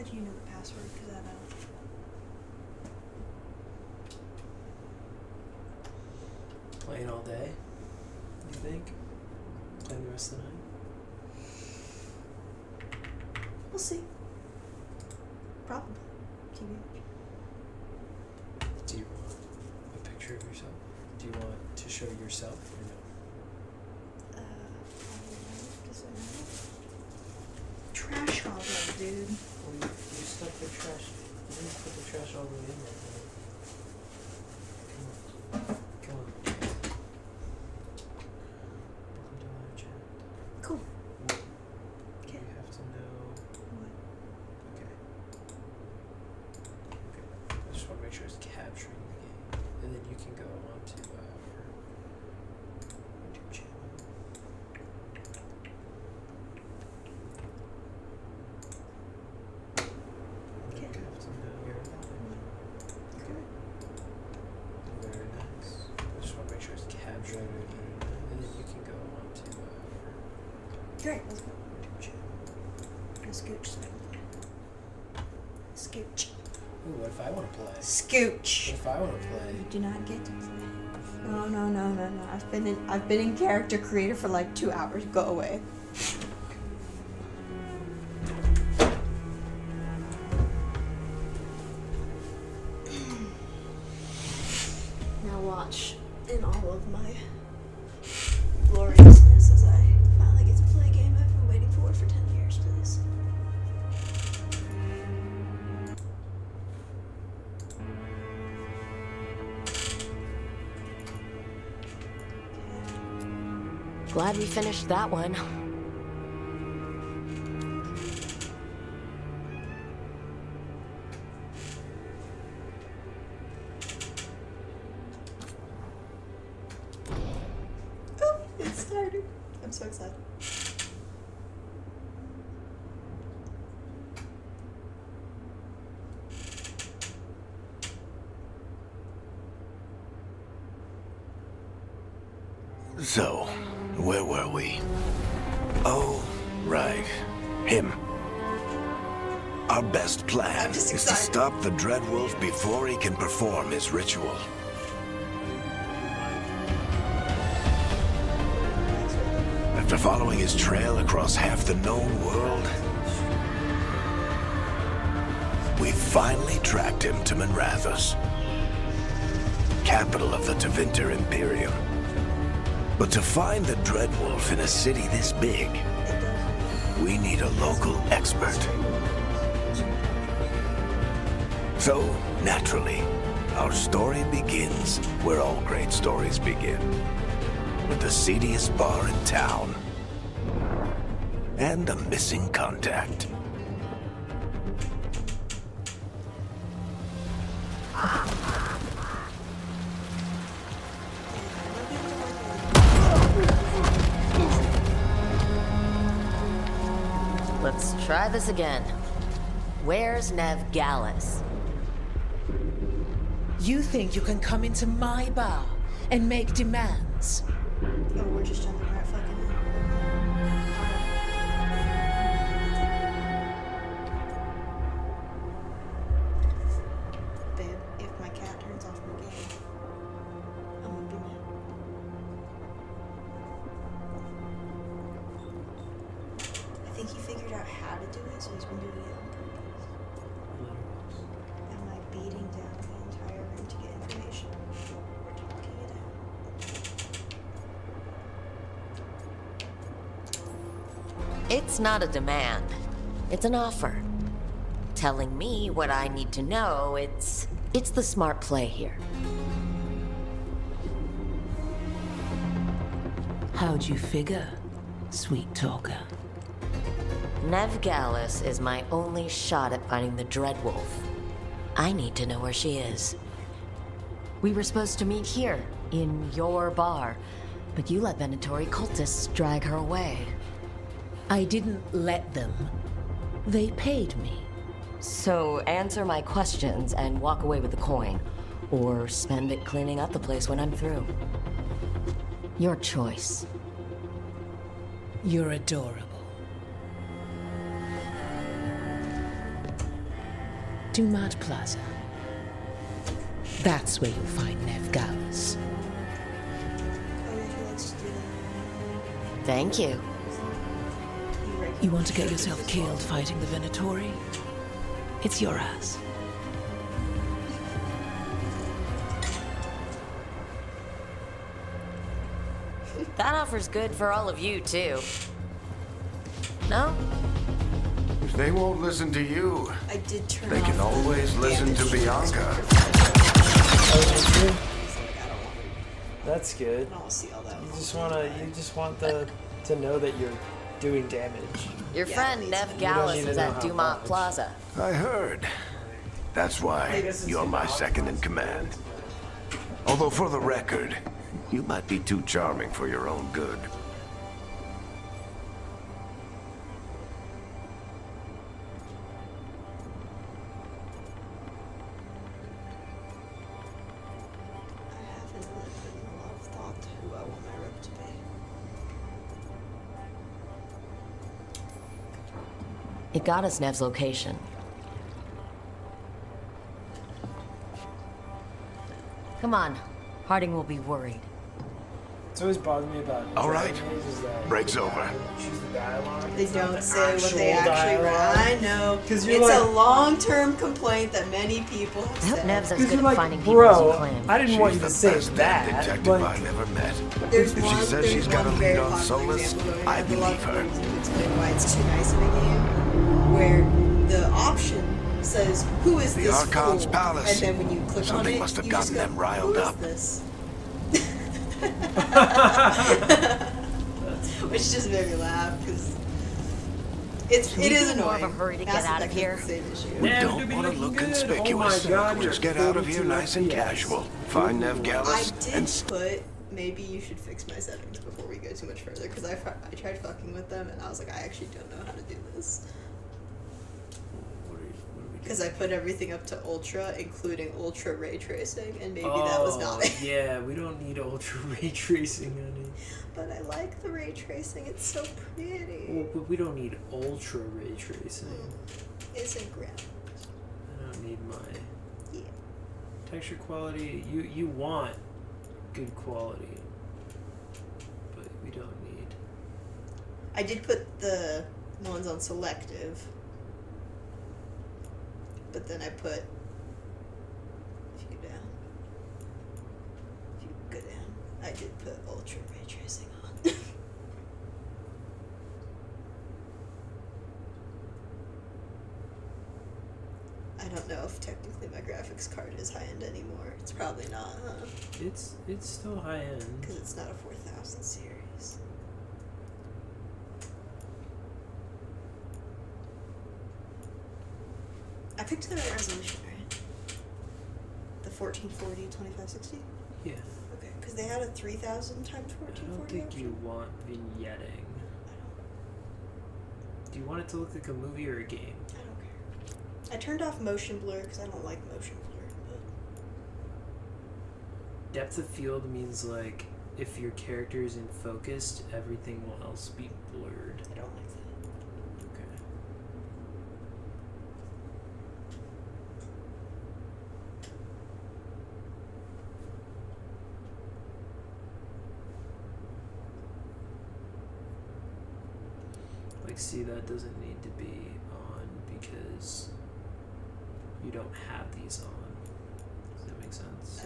glad you know the password, because I don't. Playing all day, you think? Playing the rest of the night? We'll see. Probably. TBH. Do you want a picture of yourself? Do you want to show yourself or no? Trash goblin, dude. Well, you stuck the trash. You didn't put the trash all the way in there. Come on. Come on. Welcome to live chat. Cool. You have to know. What? Okay. Okay. I just want to make sure it's capturing the game. And then you can go on to our YouTube channel. Okay. You have to know you're live. Okay. Very nice. I just want to make sure it's capturing the game. And then you can go on to our Great, let's go. YouTube channel. A scooch. Scooch. Ooh, what if I want to play? Scooch. What if I want to play? You do not get to play. No. I've been in character creator for like 2 hours. Go away. Now watch in all of my gloriousness as I finally get to play a game I've been waiting for 10 years, please. Glad we finished that one. Oh, it started. I'm so excited. So, where were we? Oh, right. Him. Our best plan I'm just is to excited. stop the Dreadwolf before he can perform his ritual. After following his trail across half the known world, we finally tracked him to Minrathous, capital of the Tevinter Imperium. But to find the Dreadwolf in a city this big, we need a local expert. So, naturally, our story begins where all great stories begin. With the seediest bar in town. And a missing contact. Let's try this again. Where's Nev Gallus? You think you can come into my bar and make demands? Oh, we're just jumping right fucking in. Babe, if my cat turns off my game, I'm gonna be mad. I think he figured out how to do it, so he's been doing it on purpose. I'm like beating down the entire room to get information. We're talking it out. It's not a demand. It's an offer. Telling me what I need to know, it's the smart play here. How'd you figure, sweet talker? Nev Gallus is my only shot at finding the Dreadwolf. I need to know where she is. We were supposed to meet here, in your bar, but you let Venatori cultists drag her away. I didn't let them. They paid me. So answer my questions and walk away with the coin, or spend it cleaning up the place when I'm through. Your choice. You're adorable. Dumat Plaza. That's where you'll find Nev Gallus. Oh, yeah, he likes to do that. Thank you. You want to get yourself killed fighting the Venatori? It's your ass. That offer's good for all of you, too. No? If they won't listen to you, I did turn they can off the always listen to damage. Bianca. Oh, that's good. He's like, I don't want That's good. I don't want to see all that. You just want to know that you're doing damage. Your Yeah, friend please. Nev You don't Gallus need to is know at how Dumat much. Plaza. I heard. That's why you're my second in command. Although for the record, you might be too charming for your own good. I haven't really put in a lot of thought to who I want my rep to be. It got us Nev's location. Come on. Harding will be worried. It's always bothered me about All right. Dragon Age is that Break's you over. choose the dialogue. They It's not don't the say what they actual actually dialogue. write. I know. 'Cause you're It's a like- long-term complaint that many people have I hope said. Nev's as 'Cause good you're at like, finding people as you bro, claim. I didn't want you She's to the say best that, damn detective but I've ever met. There's If one, she says there's she's got a one lead very on popular Solus, example going I on. A lot believe of her. people to explain why it's too nice of a game, where the option says, "Who is The this Archon's fool?" palace. And then when you click on Something it, must have you just gotten go, them riled "Who is up." this?" Which just made me laugh because it we is be in more annoying. of a hurry to get Mass out of Effect here? has the same issue. We Nev, don't you'll be want to looking look good. conspicuous. Oh my God, Just you're get out of here 42 nice and FPS. casual. Find Nev I Gallus did and put maybe you should fix my settings before we go too much further because I tried fucking with them and I was like, I actually don't know how to do this What are we because doing? I put everything up to ultra, including ultra ray tracing, and maybe that was not it. Yeah, we don't need ultra ray tracing, honey. But I like the ray tracing; it's so pretty. Well, but we don't need ultra ray tracing. Isn't Graham? I don't need my Yeah. texture quality. You want good quality, but we don't need. I did put the ones on selective, but then I put if you go down, if you go down, I did put ultra ray tracing on. I don't know if technically my graphics card is high end anymore. It's probably not, huh? It's still high end. Because it's not a 4000 series. I picked the right resolution, right? The 1440 2560? Yeah. Okay, because they had a 3000 times I don't 1440. think option. you want vignetting. Do you want it to look like a movie or a game? I don't care. I turned off motion blur because I don't like motion blur. But Depth of field means like if your character is in focused, everything will else be blurred. I don't like that. Okay. Like, see, that doesn't need to be on because you don't have these on. Does that make sense?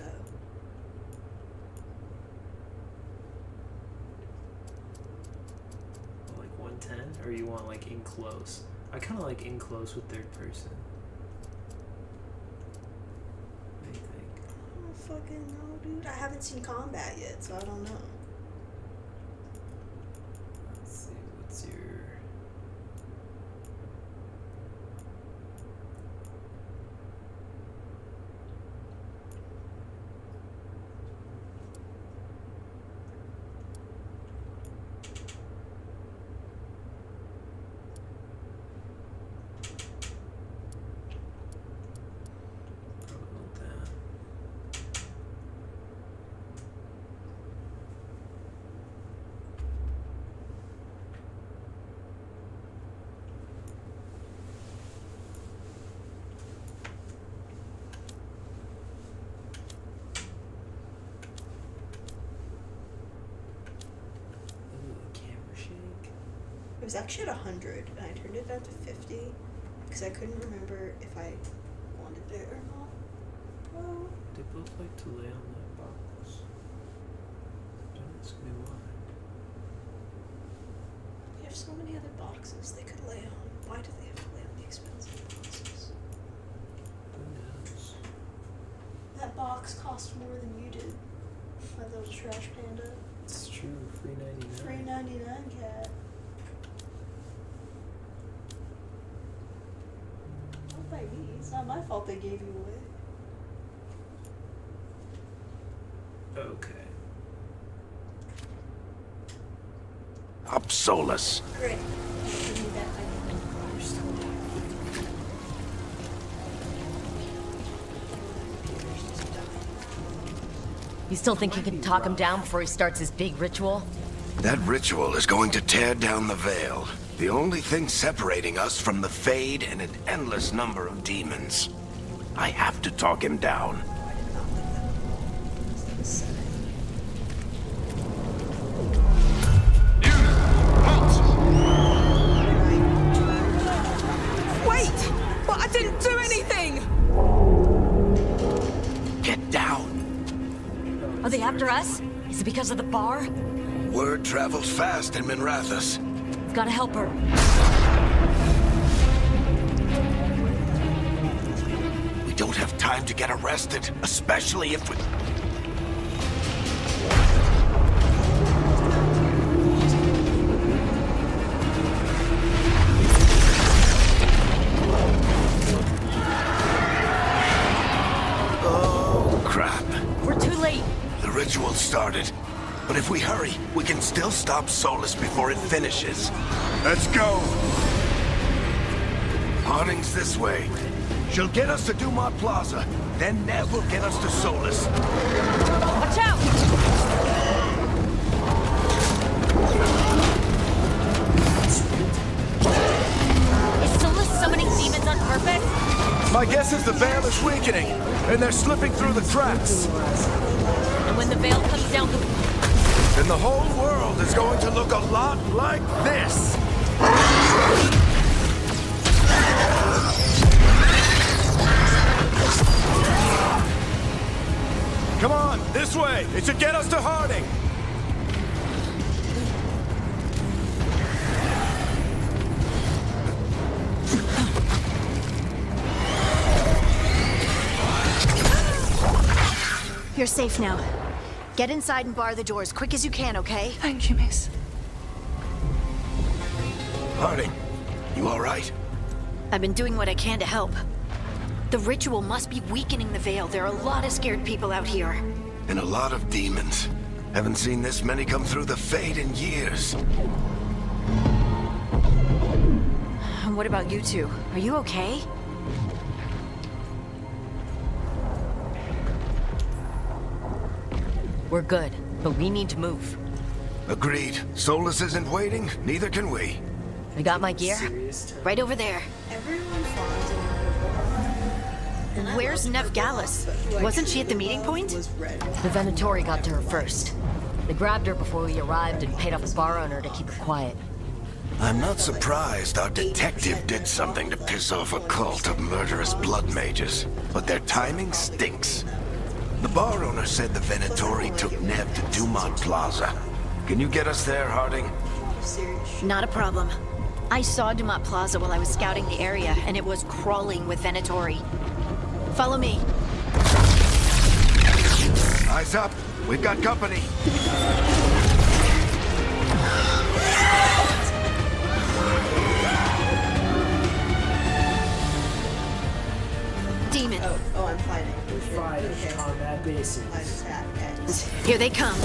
Like 110, or you want like in close? I kind of like in close with third person. What do you think? I don't fucking know, dude. I haven't seen combat yet, so I don't know. Let's see, what's your... Probably want that. It was actually at 100, and I turned it down to 50 because I couldn't remember if I wanted it or not. Well, They both like to lay on that box. Don't ask me why. we have so many other boxes they could lay on. Why do they have to lay on the expensive boxes? Who knows? That box cost more than you did. My little trash panda. It's true, $3.99. $3.99, cat. Don't bite me. It's not my fault they gave you away. Okay. Up Solus. Great. Give me that item. You're still alive. You still think you can talk him down before he starts his big ritual? That ritual is going to tear down the veil. The only thing separating us from the Fade and an endless number of demons. I have to talk him down. Wait! But I didn't do anything! Get down. Are they after us? Is it because of the bar? Word travels fast in Minrathous. We've gotta help her. We don't have time to get arrested, especially if we... Oh, crap. We're too late. The ritual started. But if we hurry, we can still stop Solus before it finishes. Let's go! Harding's this way. She'll get us to Dumont Plaza. Then Nev will get us to Solus. Watch out! Is Solus summoning demons on purpose? My guess is the veil is weakening, and they're slipping through the cracks. And when the veil comes down, Then the whole world is going to look a lot like this. Come on, this way. It should get us to Harding. You're safe now. Get inside and bar the doors quick as you can, okay? Thank you, miss. Harding, you all right? I've been doing what I can to help. The ritual must be weakening the veil. There are a lot of scared people out here. And a lot of demons. Haven't seen this many come through the Fade in years. And what about you two? Are you okay? we're good. But we need to move. Agreed. Solus isn't waiting, neither can we. I got my gear. Serious time. Right over there. Everyone fawns in her. And I Where's loved Nev her Gallus? but who I Wasn't she at the truly meeting loved point? was Red. The Venatori got to her first. They grabbed her before we arrived and paid off the bar owner to keep her quiet. I'm not surprised our detective did something to piss off a cult of murderous blood mages, but their timing stinks. The bar owner said the Venatori took Nev to Dumont Plaza. Can you get us there, Harding? Serious. Not a problem. I saw Dumont Plaza while I was scouting the area, and it was crawling with Venatori. Follow me. Eyes up. We've got company. Demon. Oh, I'm fighting. Fighting Okay. combat bases. I attack X. Here they come.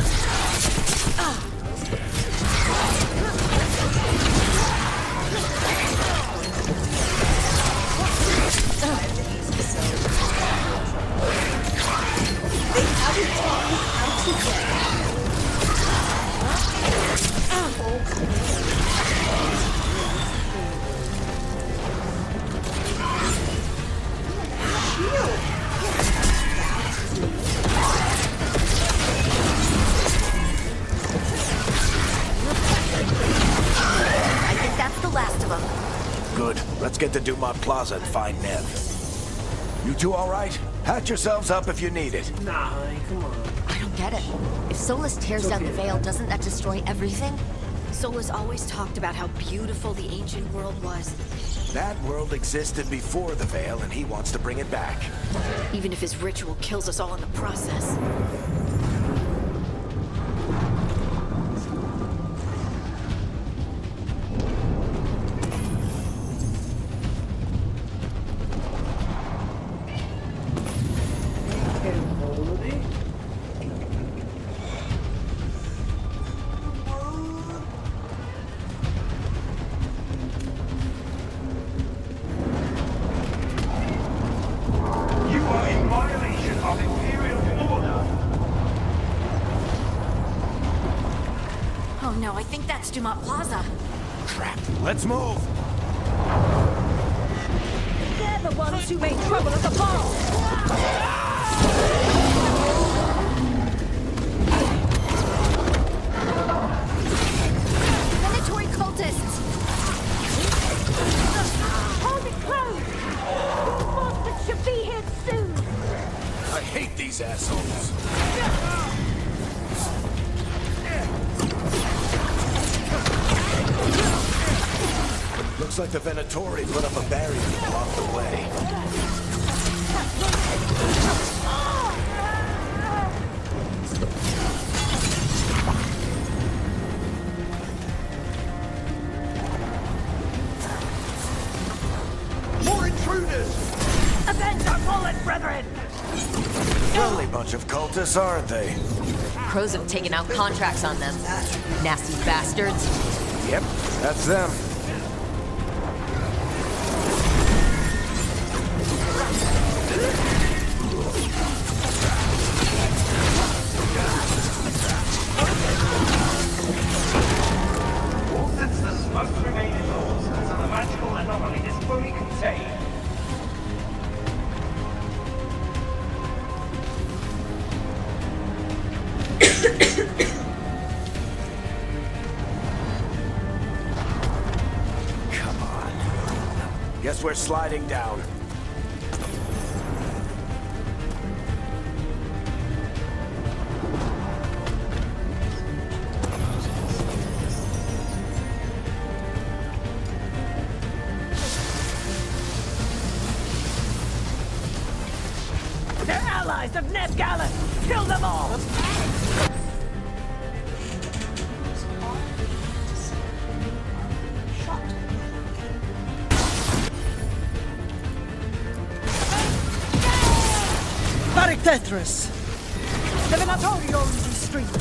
They haven't taught me how to get. I think get to Dumont Plaza and find Nev. You two all right? Patch yourselves up if you need it. Nah, honey, come on. I don't get it. If Solus tears down the Veil, doesn't that destroy everything? Solus always talked about how beautiful the ancient world was. That world existed before the Veil, and he wants to bring it back. Even if his ritual kills us all in the process. Oh no, I think that's Dumont Plaza. Crap. Let's move! They're the ones who made trouble at the ball! Venatory cultists! Hold it close! These monsters should be here soon! I hate these assholes. Looks like the Venatori put up a barrier to block the way. More intruders! Avenge our fallen brethren! Friendly bunch of cultists, aren't they? Crows have taken out contracts on them. Nasty bastards. Yep, that's them. Since the smoke remain indoors, so the magical anomaly is fully contained. Come on. Guess we're sliding down. They're allies of Ned Gallus! Kill them all! Tetris! The Venatori owns these streets!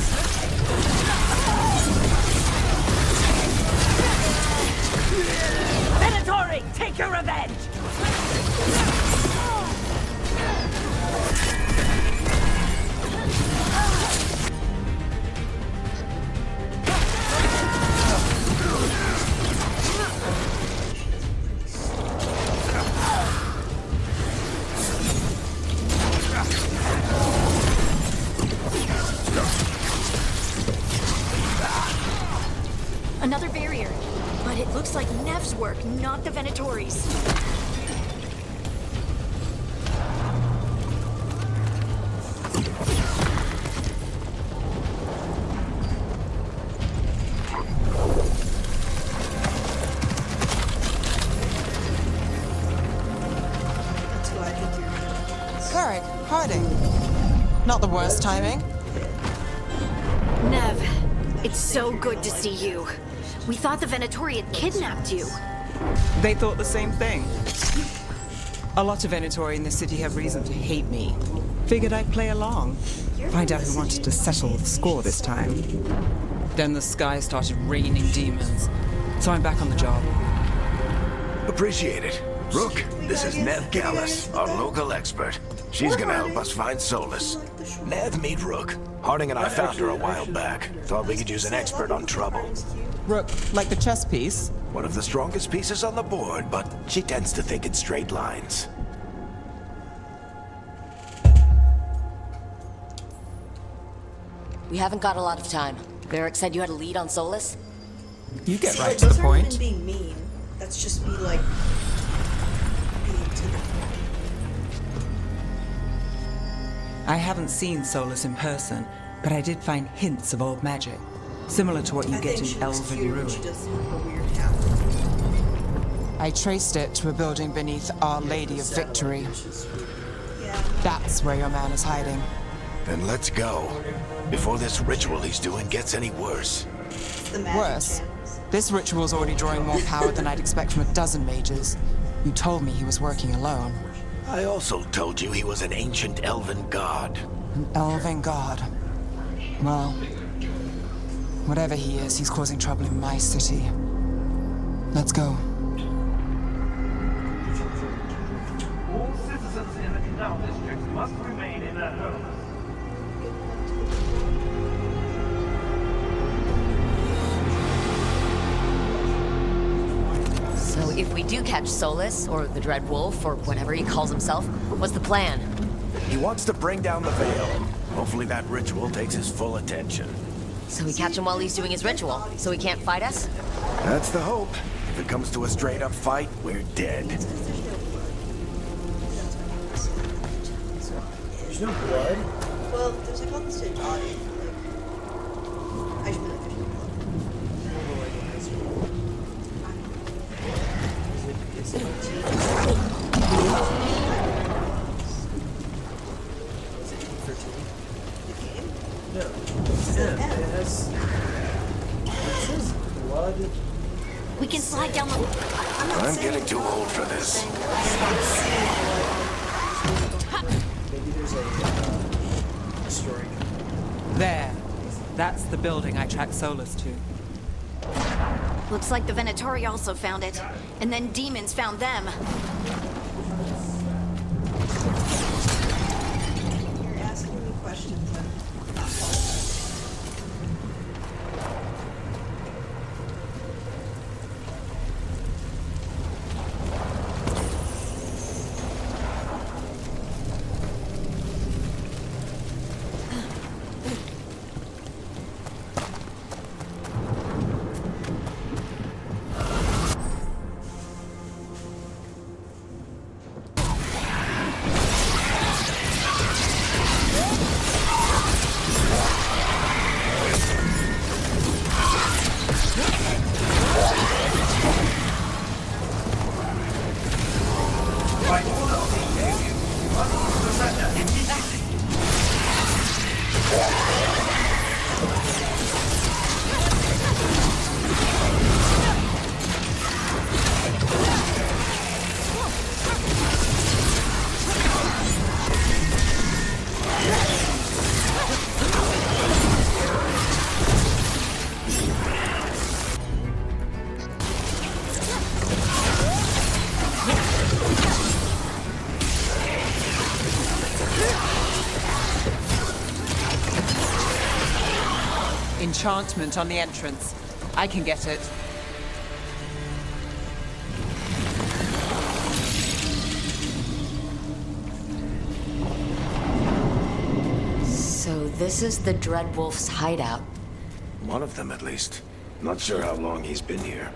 Venatori, take your revenge! Another barrier. But it looks like Nev's work, not the Venatori's. That's why I think you're... Carrick, hiding. Not the worst timing. Nev, it's so good to see you. We thought the Venatori had kidnapped you. They thought the same thing. A lot of Venatori in the city have reason to hate me. Figured I'd play along. Find out who wanted to settle the score this time. Then the sky started raining demons. So I'm back on the job. Appreciate it. Rook, this is Nev Gallus, our local expert. She's gonna help us find Solus. Nev, meet Rook. Harding and I found her a while back. Thought we could use an expert on trouble. Rook, like the chess piece? One of the strongest pieces on the board, but she tends to think in straight lines. We haven't got a lot of time. Varric said you had a lead on Solus? You get See, right like, to the those aren't point. even being mean. That's just me, like, I haven't seen Solus in person, but I did find hints of old magic, similar to what you get in Elven Ruin. She does have her weird hat. I traced it to a building beneath Our Lady of Victory. Yeah. That's where your man is hiding. Then let's go. Before this ritual he's doing gets any worse. The magic Worse, channels. this ritual's already drawing more power than I'd expect from a dozen mages. You told me he was working alone. I also told you he was an ancient elven god. An elven god. Well, whatever he is, he's causing trouble in my city. Let's go. All citizens in the canal district must remain in their homes. So if we do catch Solus, or the Dread Wolf, or whatever he calls himself, what's the plan? He wants to bring down the veil. Hopefully that ritual takes his full attention. So we catch him while he's doing his ritual, so he can't fight us? That's the hope. If it comes to a straight-up fight, we're dead. There's no blood. Well, there's like all this body. Like, I should be like, there's no blood. Is it 13? The game? No. This is Yeah, an it M. has. It says blood. We can slide down the. I'm not I'm saying getting it's too wrong. old for this. Maybe there's a story. There. That's the building I tracked Solus to. Looks like the Venatori also found it. And then demons found them. You're asking me questions. By order of the King, you must surrender immediately. Enchantment on the entrance. I can get it. So this is the Dread Wolf's hideout. One of them, at least. Not sure how long he's been here.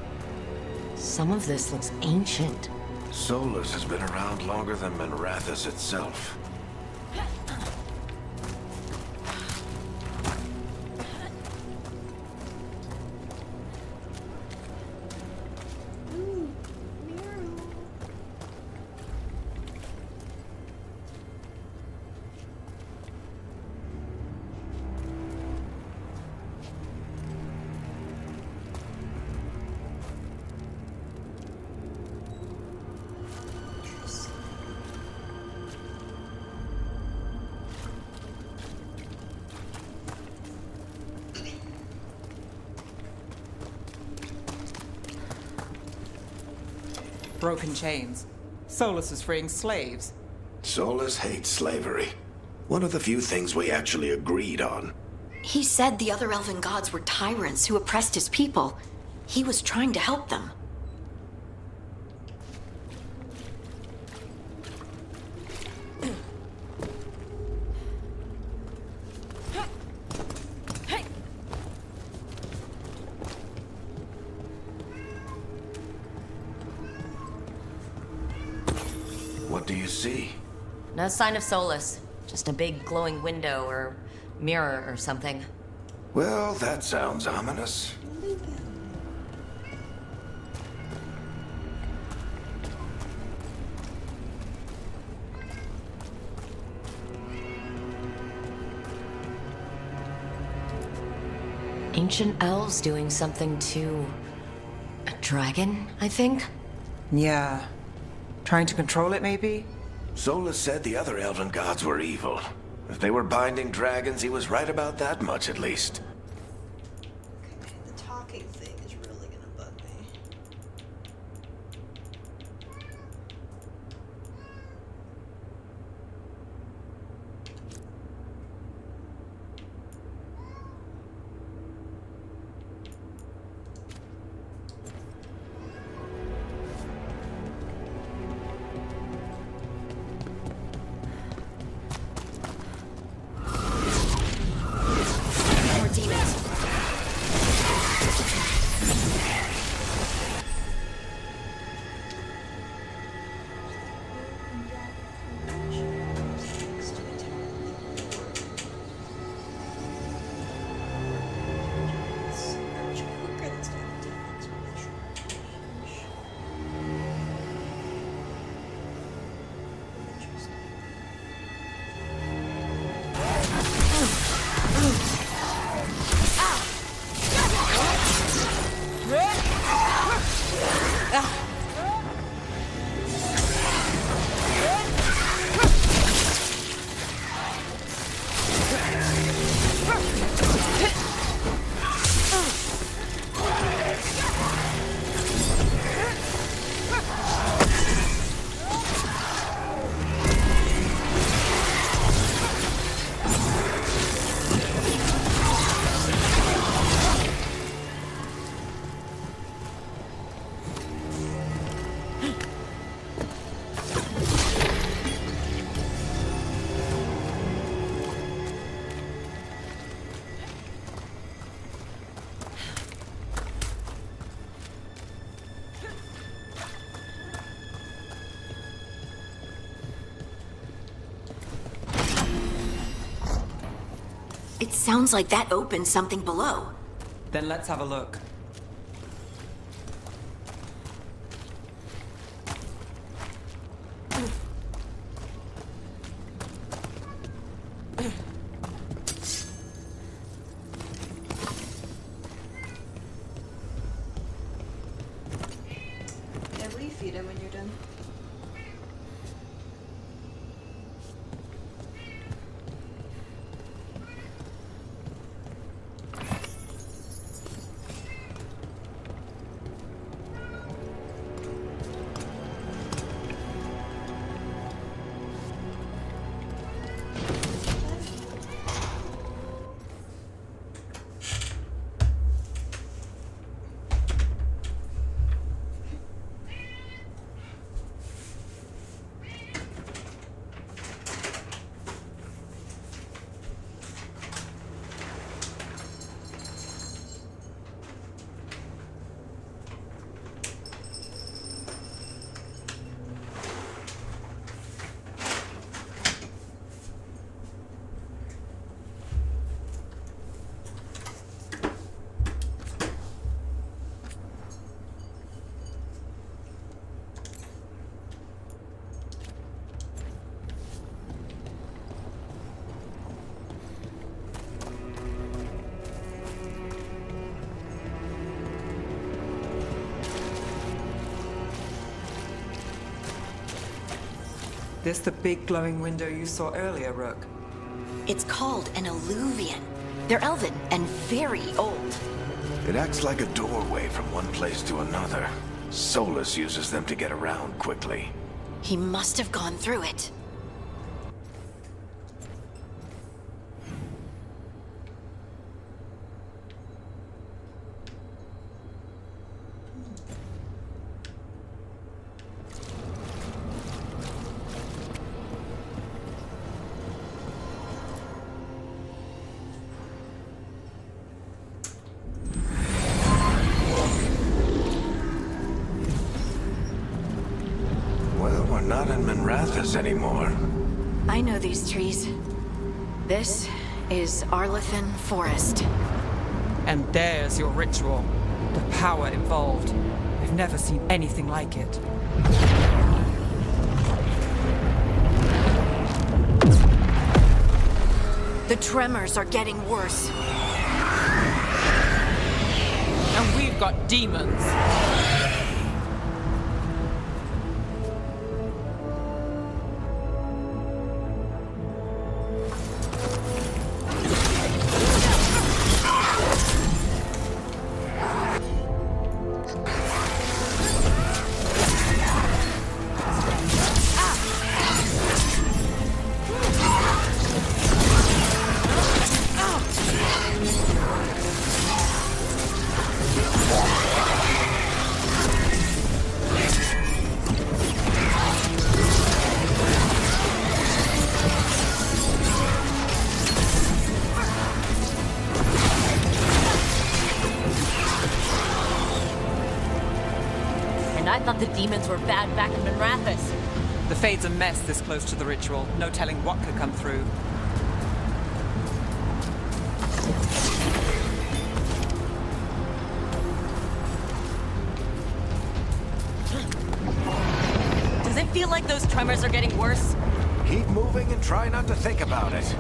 Some of this looks ancient. Solus has been around longer than Manrathus itself. Broken chains. Solus is freeing slaves. Solus hates slavery. One of the few things we actually agreed on. He said the other elven gods were tyrants who oppressed his people. He was trying to help them. see? No sign of Solus. Just a big glowing window or mirror or something. Well, that sounds ominous. Ancient elves doing something to a dragon, I think? Yeah. Trying to control it, maybe? Solus said the other elven gods were evil. If they were binding dragons, he was right about that much, at least. The talking thing is really gonna bug me. More demons. It sounds like that opened something below. Then let's have a look. Yeah, refeed him when you're done. This the big glowing window you saw earlier, Rook? It's called an alluvian. They're elven and very old. It acts like a doorway from one place to another. Solus uses them to get around quickly. He must have gone through it. not in Manrathas anymore. I know these trees. This is Arlethan Forest. And there's your ritual. The power involved. I've never seen anything like it. The tremors are getting worse. And we've got demons. And I thought the demons were bad back in Manrathas. The Fade's a mess this close to the ritual. No telling what could come through. Does it feel like those tremors are getting worse? Keep moving and try not to think about it.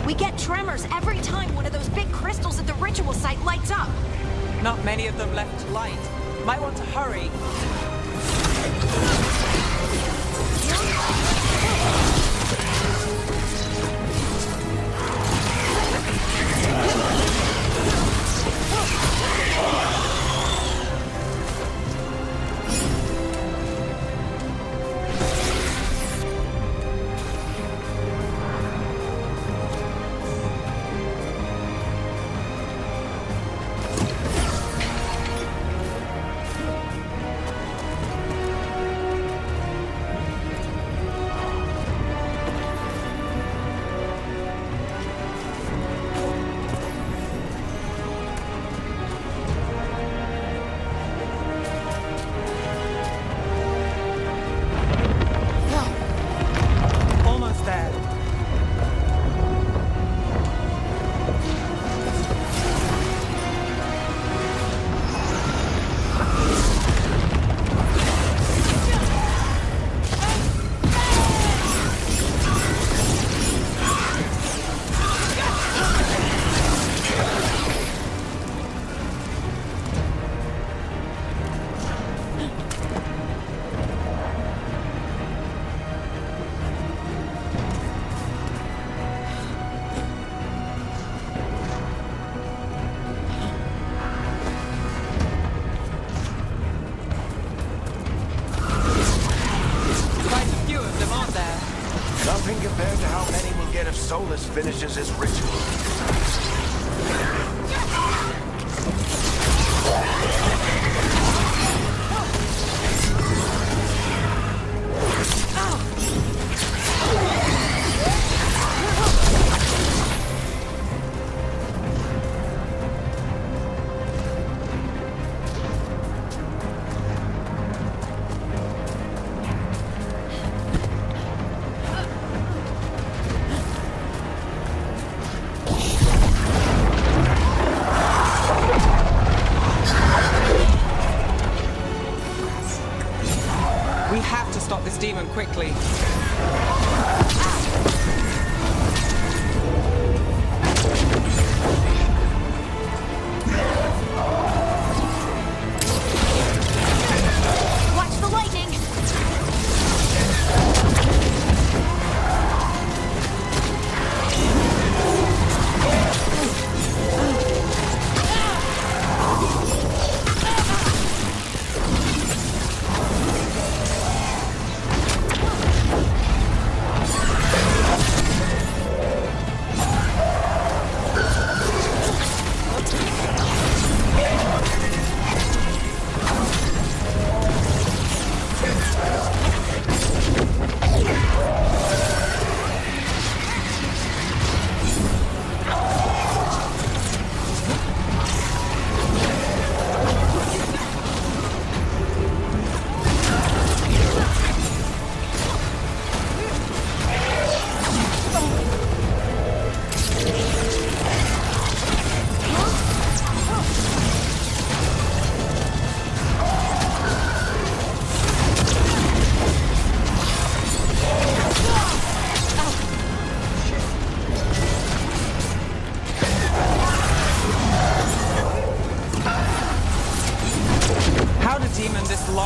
We get tremors every time one of those big crystals at the ritual site lights up. Not many of them left to light. Might want to hurry. Almost there. Quite a few of them, aren't there? Nothing compared to how many we'll get if Solus finishes his ritual. We have to stop this demon quickly.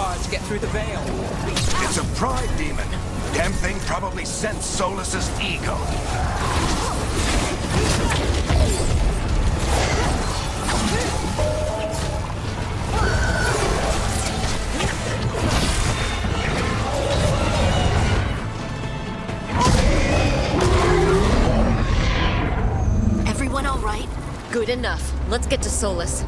hard to get through the veil. It's a pride demon. Damn thing probably sensed Solus's ego. Everyone all right? Good enough. Let's get to Solus.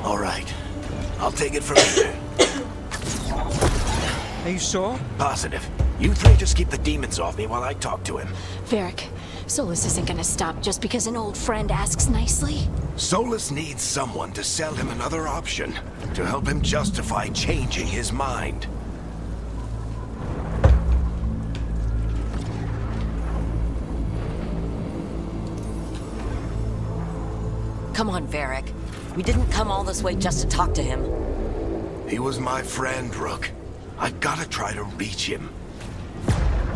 All right. I'll take it from here. Are you sure? Positive. You three just keep the demons off me while I talk to him. Varric, Solus isn't gonna stop just because an old friend asks nicely. Solus needs someone to sell him another option, to help him justify changing his mind. Come on, Varric. We didn't come all this way just to talk to him. He was my friend, Rook. I gotta try to reach him.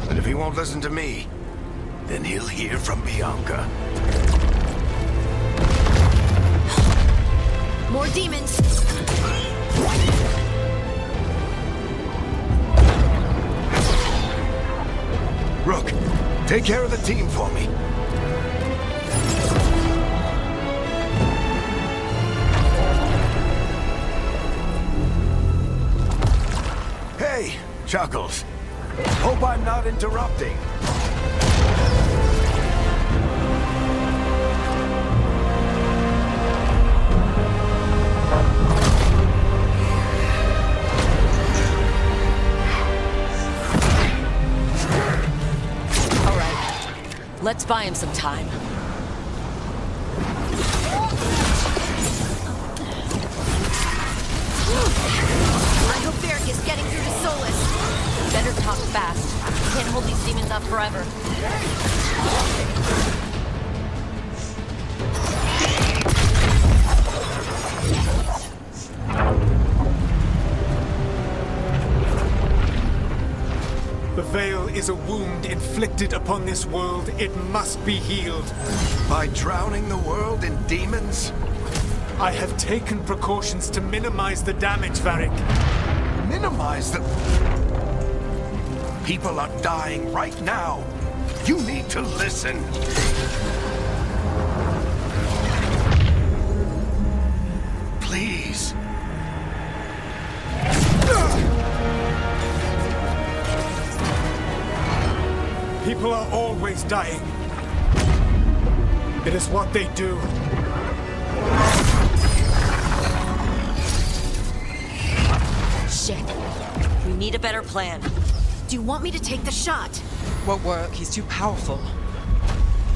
And if he won't listen to me, then he'll hear from Bianca. More demons! Rook, take care of the team for me. Hey, Chuckles. Hope I'm not interrupting. All right. Let's buy him some time. I hope Varric is getting through to Solus. Better talk fast. Can't hold these demons up forever. The veil is a wound inflicted upon this world. It must be healed. By drowning the world in demons? I have taken precautions to minimize the damage, Varric. Minimize the... People are dying right now. You need to listen. Please. People are always dying. It is what they do. Shit. We need a better plan. Do you want me to take the shot? Won't work. He's too powerful.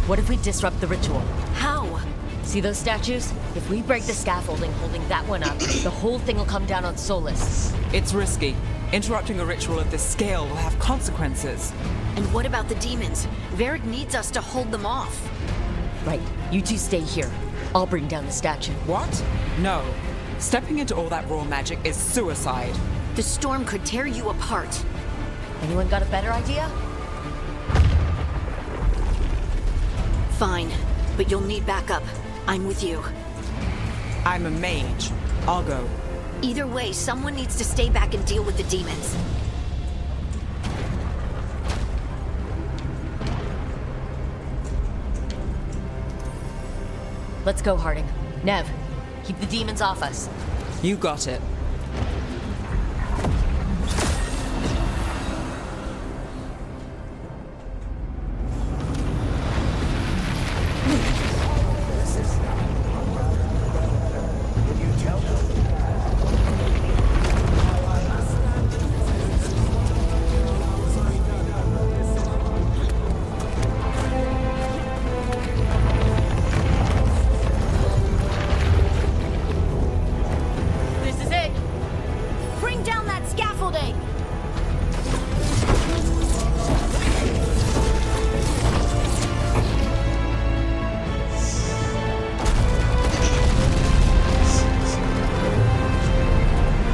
What if we disrupt the ritual? How? See those statues? If we break the scaffolding holding that one up, the whole thing will come down on Solus. It's risky. Interrupting a ritual of this scale will have consequences. And what about the demons? Varric needs us to hold them off. Right. You two stay here. I'll bring down the statue. What? No. Stepping into all that raw magic is suicide. The storm could tear you apart. Anyone got a better idea? Fine, but you'll need backup. I'm with you. I'm a mage. I'll go. Either way, someone needs to stay back and deal with the demons. Let's go, Harding. Nev, keep the demons off us. You got it. This is it. that scaffolding!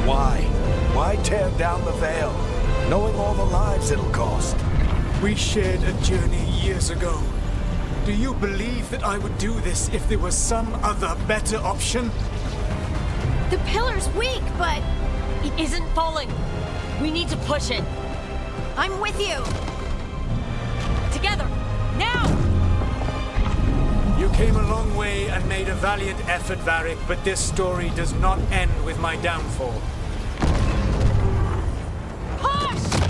Why? Why tear down the veil, knowing all the lives it'll cost? We shared a journey years ago. Do you believe that I would do this if there was some other better option? The pillar's weak, but It isn't falling. We need to push it. I'm with you. Together. Now! You came a long way and made a valiant effort, Varric, but this story does not end with my downfall. Push!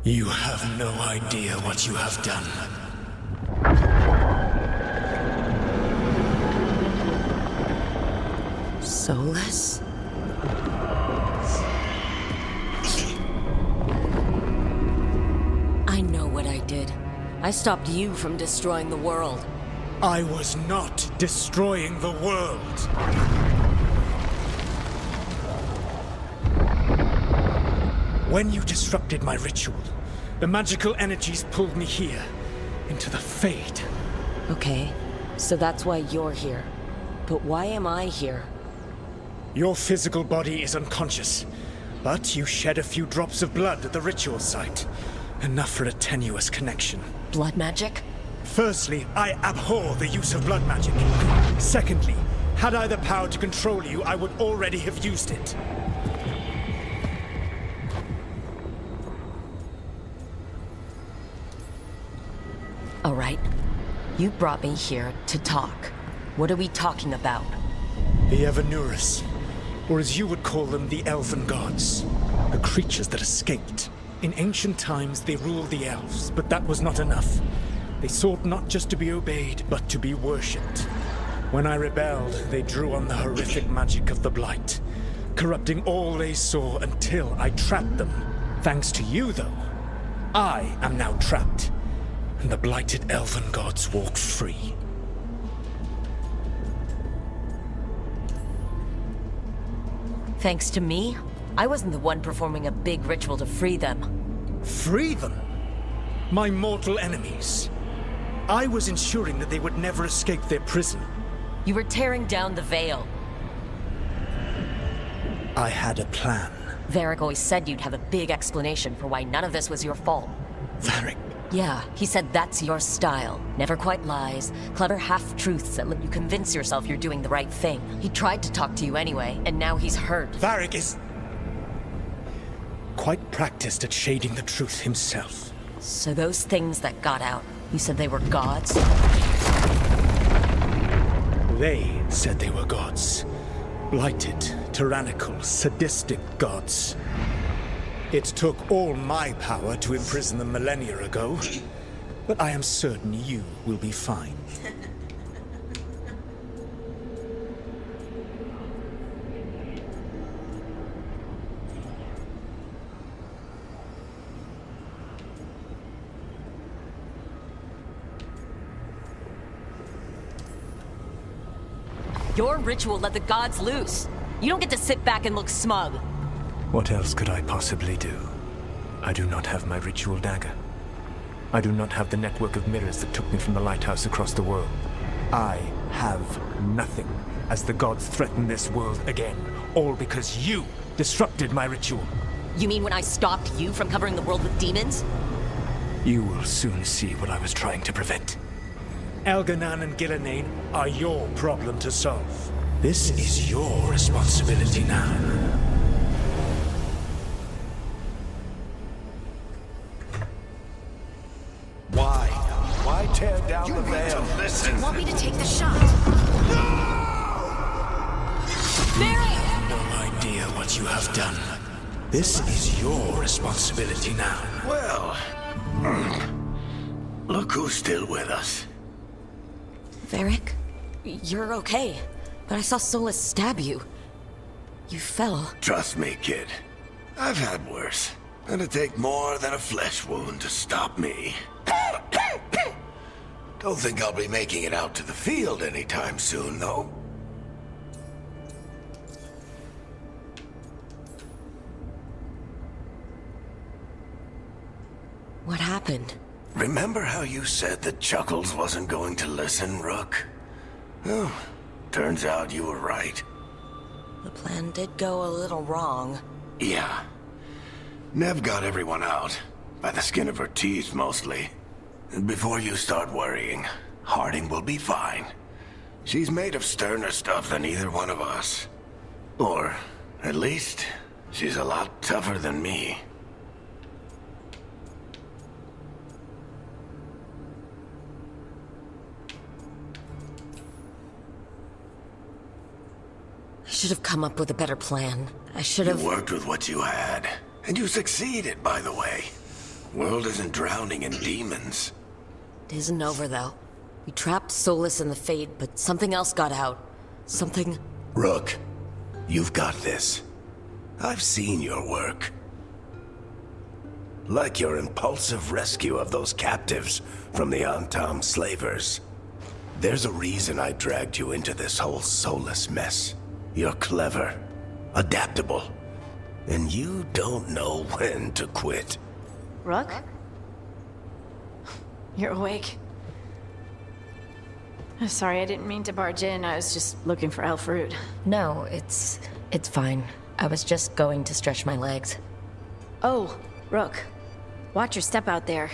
You have no idea what you have done. Soulless? I know what I did. I stopped you from destroying the world. I was not destroying the world. When you disrupted my ritual, the magical energies pulled me here, into the Fade. Okay, so that's why you're here. But why am I here? Your physical body is unconscious, but you shed a few drops of blood at the ritual site. Enough for a tenuous connection. Blood magic? Firstly, I abhor the use of blood magic. Secondly, had I the power to control you, I would already have used it. All right. You brought me here to talk. What are we talking about? The Evanurus, or as you would call them, the Elven Gods. The creatures that escaped. In ancient times, they ruled the elves, but that was not enough. They sought not just to be obeyed, but to be worshipped. When I rebelled, they drew on the horrific magic of the Blight, corrupting all they saw until I trapped them. Thanks to you, though, I am now trapped, and the blighted Elven Gods walk free. Thanks to me? I wasn't the one performing a big ritual to free them. Free them? My mortal enemies? I was ensuring that they would never escape their prison. You were tearing down the veil. I had a plan. Varric always said you'd have a big explanation for why none of this was your fault. Varric. Yeah, he said that's your style. Never quite lies, clever half-truths that let you convince yourself you're doing the right thing. He tried to talk to you anyway, and now he's hurt. Varric is quite practiced at shading the truth himself. So those things that got out, you said they were gods? They said they were gods. Blighted, tyrannical, sadistic gods. It took all my power to imprison them millennia ago, but I am certain you will be fine. Your ritual let the gods loose. You don't get to sit back and look smug. What else could I possibly do? I do not have my ritual dagger. I do not have the network of mirrors that took me from the lighthouse across the world. I have nothing as the gods threaten this world again, all because you disrupted my ritual. You mean when I stopped you from covering the world with demons? You will soon see what I was trying to prevent. Elganan and Gillenane are your problem to solve. This is your responsibility now. Why tear down the veil? Listen. Want me to take the shot? No idea what you have done. This is your responsibility now. Well, look who's still with us. Varric, you're okay. But I saw Solus stab you. You fell. Trust me, kid. I've had worse. It'd take more than a flesh wound to stop me. Don't think I'll be making it out to the field anytime soon, though. What happened? Remember how you said that Chuckles wasn't going to listen, Rook? Oh, turns out you were right. The plan did go a little wrong. Yeah. Nev got everyone out. By the skin of her teeth, mostly. And before you start worrying, Harding will be fine. She's made of sterner stuff than either one of us. Or, at least, she's a lot tougher than me. I should have come up with a better plan. I should have... You worked with what you had. And you succeeded, by the way. World isn't drowning in demons. It isn't over, though. We trapped Solus in the Fade, but something else got out. Something... Rook, you've got this. I've seen your work. Like your impulsive rescue of those captives from the Antam slavers. There's a reason I dragged you into this whole Solus mess. You're clever, adaptable, and you don't know when to quit. Rook? You're awake? Sorry, I didn't mean to barge in. I was just looking for Elfruit. No, it's fine. I was just going to stretch my legs. Oh, Rook. Watch your step out there.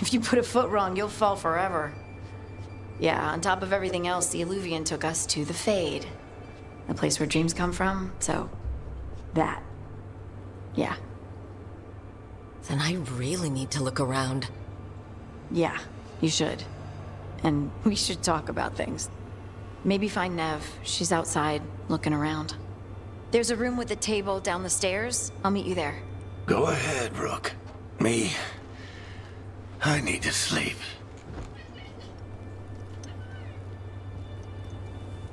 If you put a foot wrong, you'll fall forever. Yeah, on top of everything else, the Illuvian took us to the Fade. The place where dreams come from, so... that. Yeah. Then I really need to look around. Yeah, you should. And we should talk about things. Maybe find Nev. She's outside, looking around. There's a room with a table down the stairs. I'll meet you there. Go ahead, Rook. Me, I need to sleep.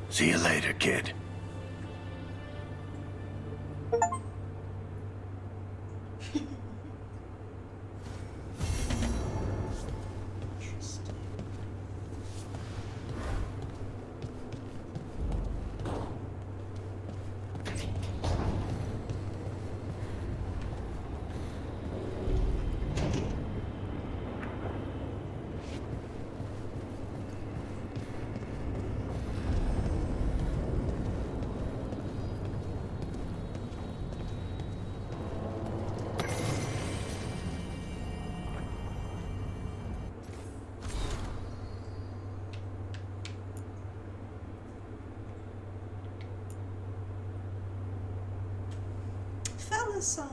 See you later, kid. song.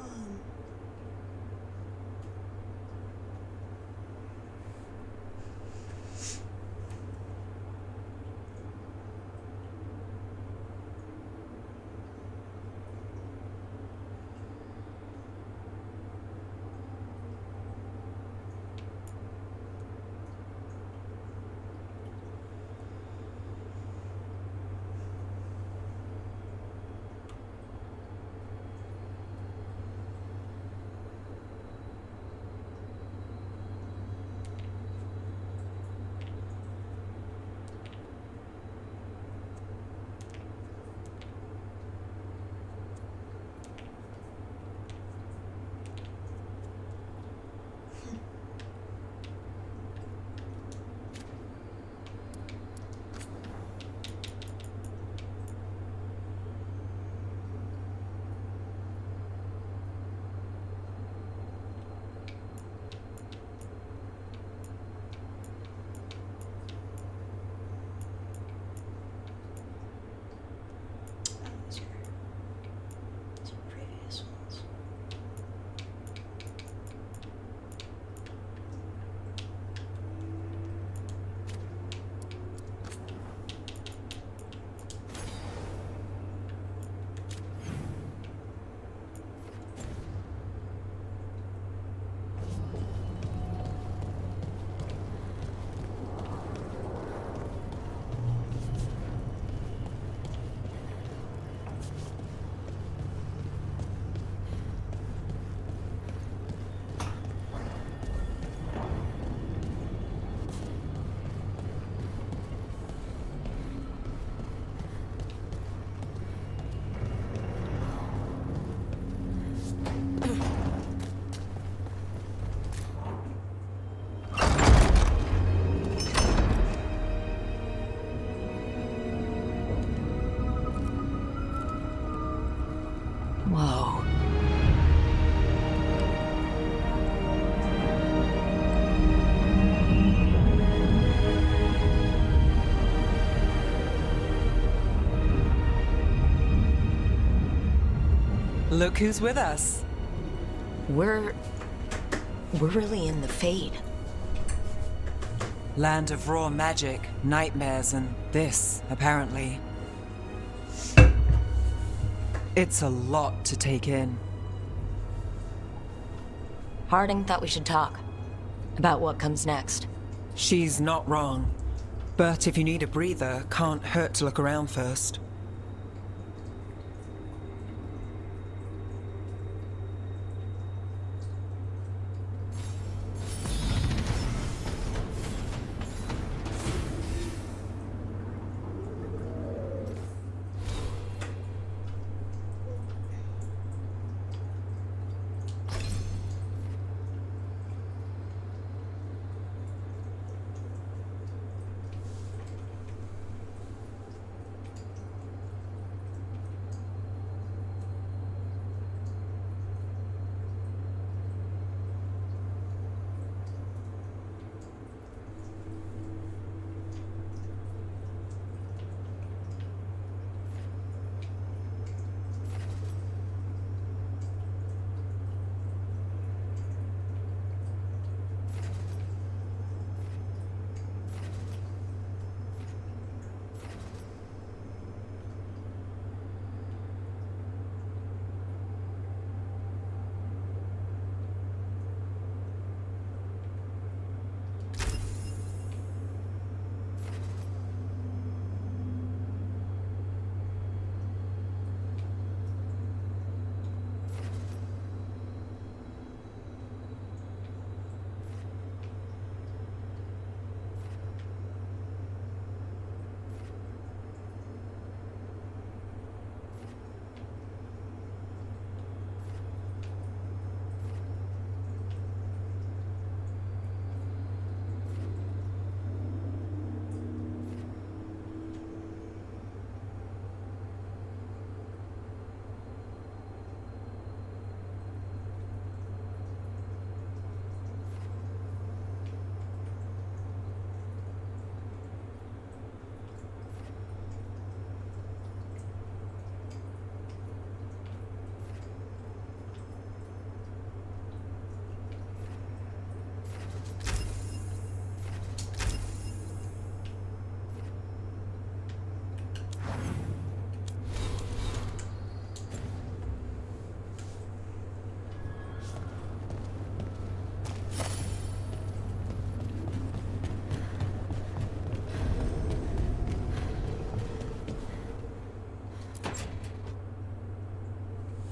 Previous ones. Whoa. Look who's with us. We're really in the Fade. Land of raw magic, nightmares, and this, apparently. It's a lot to take in. Harding thought we should talk about what comes next. She's not wrong. But if you need a breather, can't hurt to look around first.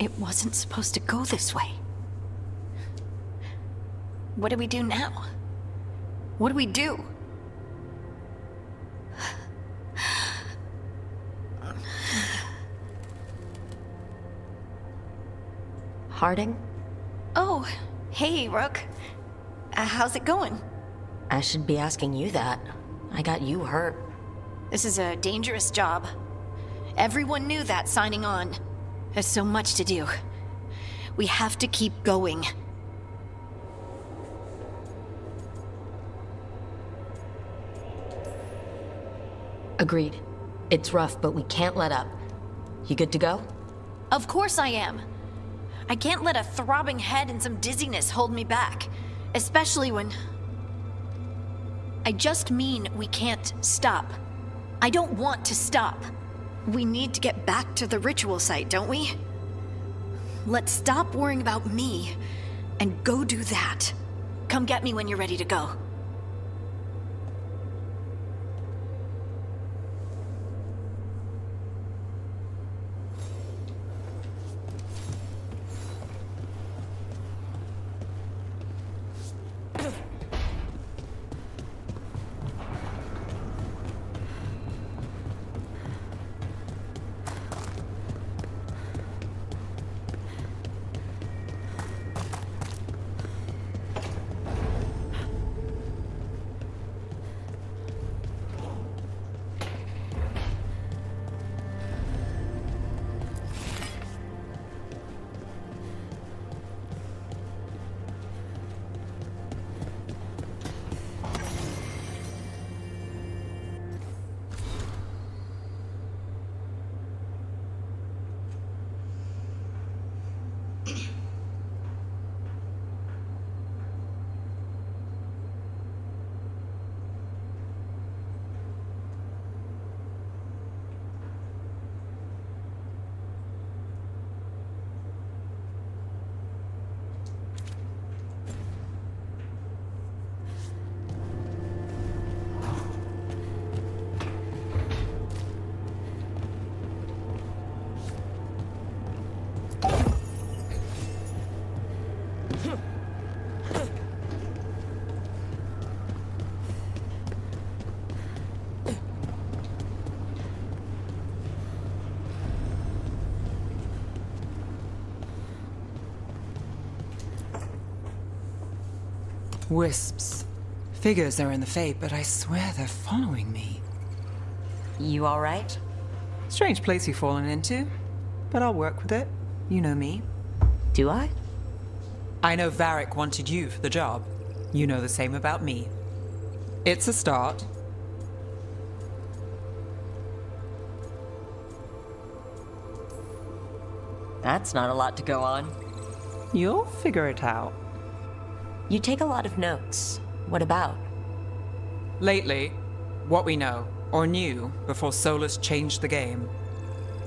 It wasn't supposed to go this way. What do we do now? What do we do? Harding? Oh, hey, Rook. How's it going? I should be asking you that. I got you hurt. This is a dangerous job. Everyone knew that signing on. There's so much to do. We have to keep going. Agreed. It's rough, but we can't let up. You good to go? Of course I am. I can't let a throbbing head and some dizziness hold me back. Especially when... I just mean we can't stop. I don't want to stop. We need to get back to the ritual site, don't we? Let's stop worrying about me and go do that. Come get me when you're ready to go. Wisps. Figures are in the Fate, but I swear they're following me. You alright? Strange place you've fallen into, but I'll work with it. You know me. Do I? I know Varric wanted you for the job. You know the same about me. It's a start. That's not a lot to go on. You'll figure it out. You take a lot of notes. What about? Lately, what we know, or knew, before Solus changed the game.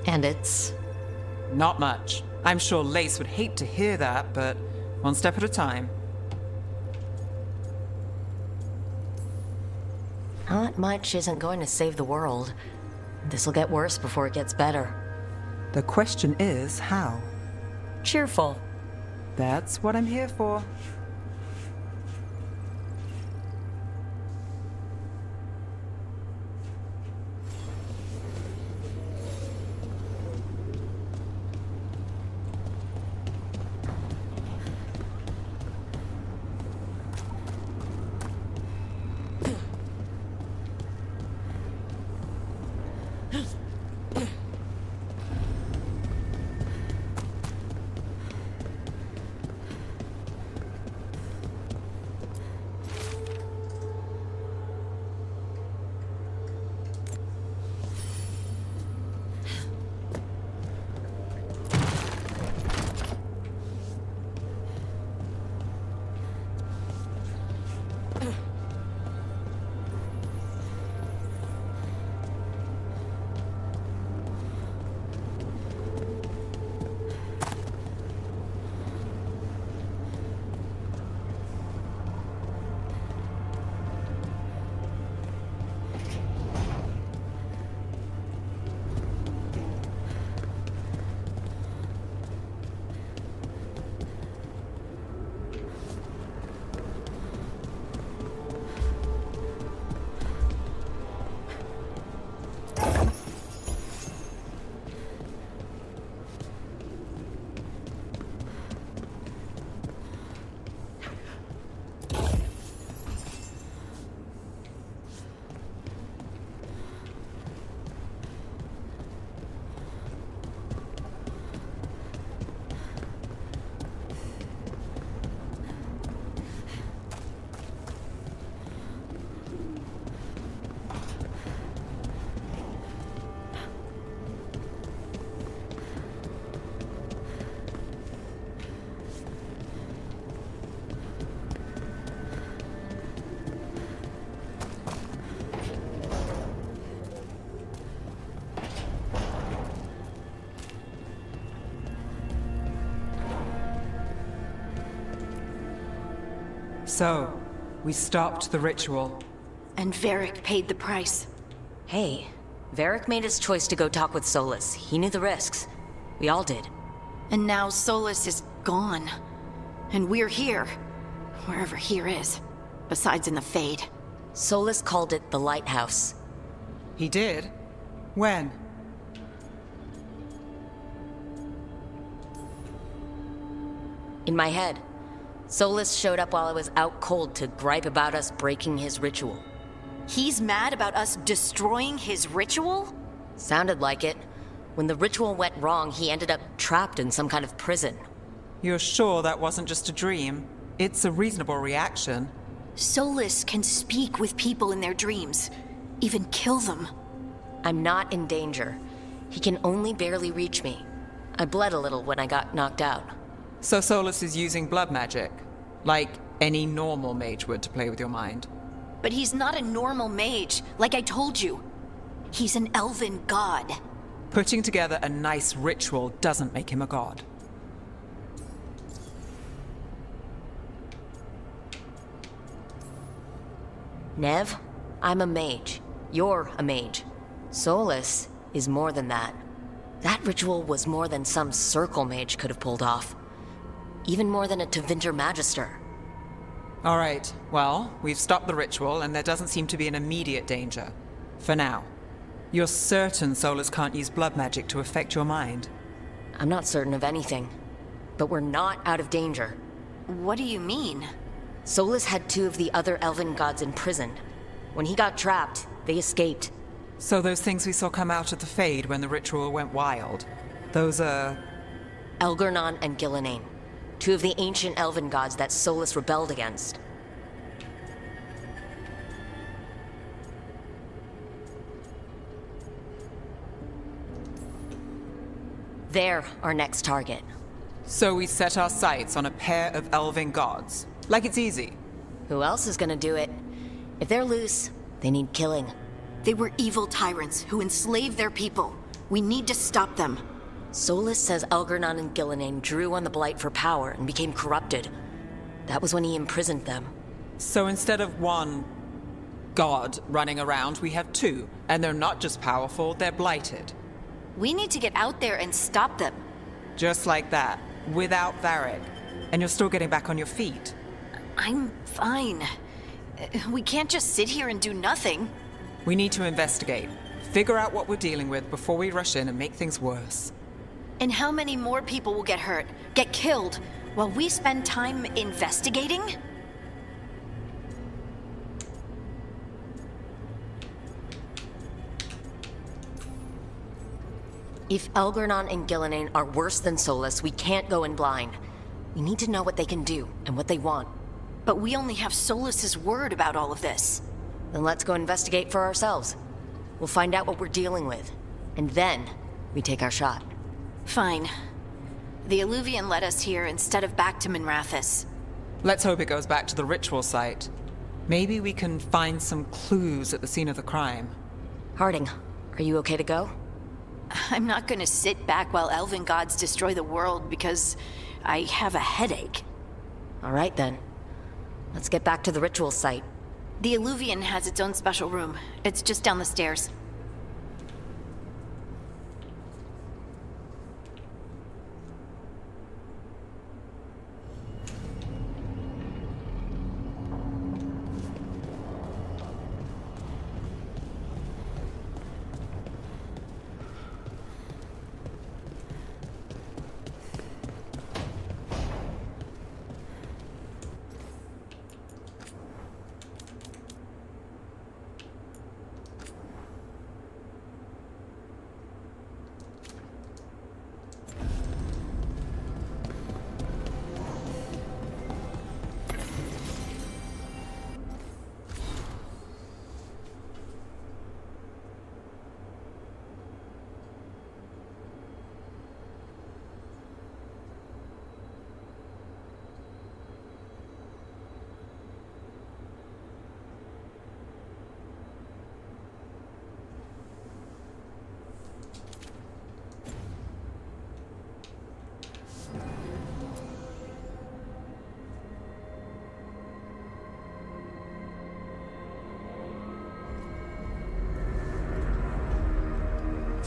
And it's... Not much. I'm sure Lace would hate to hear that, but one step at a time. Not much isn't going to save the world. This'll get worse before it gets better. The question is, how? Cheerful. That's what I'm here for. So, we stopped the ritual. And Varric paid the price. Hey, Varric made his choice to go talk with Solus. He knew the risks. We all did. And now Solus is gone. And we're here. Wherever here is. Besides in the Fade. Solus called it the Lighthouse. He did? When? In my head. Solus showed up while I was out cold to gripe about us breaking his ritual. He's mad about us destroying his ritual? Sounded like it. When the ritual went wrong, he ended up trapped in some kind of prison. You're sure that wasn't just a dream? It's a reasonable reaction. Solus can speak with people in their dreams. Even kill them. I'm not in danger. He can only barely reach me. I bled a little when I got knocked out. So Solus is using blood magic, like any normal mage would to play with your mind. But he's not a normal mage, like I told you. He's an elven god. Putting together a nice ritual doesn't make him a god. Nev, I'm a mage. You're a mage. Solus is more than that. That ritual was more than some circle mage could have pulled off. Even more than a Tevinter Magister. All right, well, we've stopped the ritual and there doesn't seem to be an immediate danger. For now. You're certain Solus can't use blood magic to affect your mind? I'm not certain of anything. But we're not out of danger. What do you mean? Solus had 2 of the other elven gods imprisoned. When he got trapped, they escaped. So those things we saw come out of the Fade when the ritual went wild, those are... Elgernon and Gillenane. 2 of the ancient elven gods that Solus rebelled against. They're our next target. So we set our sights on a pair of elven gods. Like it's easy. Who else is gonna do it? If they're loose, they need killing. They were evil tyrants who enslaved their people. We need to stop them. Solus says Elgernon and Gillenane drew on the Blight for power and became corrupted. That was when he imprisoned them. So instead of one god running around, we have 2. And they're not just powerful, they're blighted. We need to get out there and stop them. Just like that, without Varric. And you're still getting back on your feet. I'm fine. We can't just sit here and do nothing. We need to investigate. Figure out what we're dealing with before we rush in and make things worse. And how many more people will get hurt, get killed, while we spend time investigating? If Elgernon and Gillenane are worse than Solus, we can't go in blind. We need to know what they can do and what they want. But we only have Solus's word about all of this. Then let's go investigate for ourselves. We'll find out what we're dealing with. And then, we take our shot. Fine. The Illuvian led us here instead of back to Minrathous. Let's hope it goes back to the ritual site. Maybe we can find some clues at the scene of the crime. Harding, are you okay to go? I'm not gonna sit back while elven gods destroy the world because I have a headache. All right then. Let's get back to the ritual site. The Illuvian has its own special room. It's just down the stairs.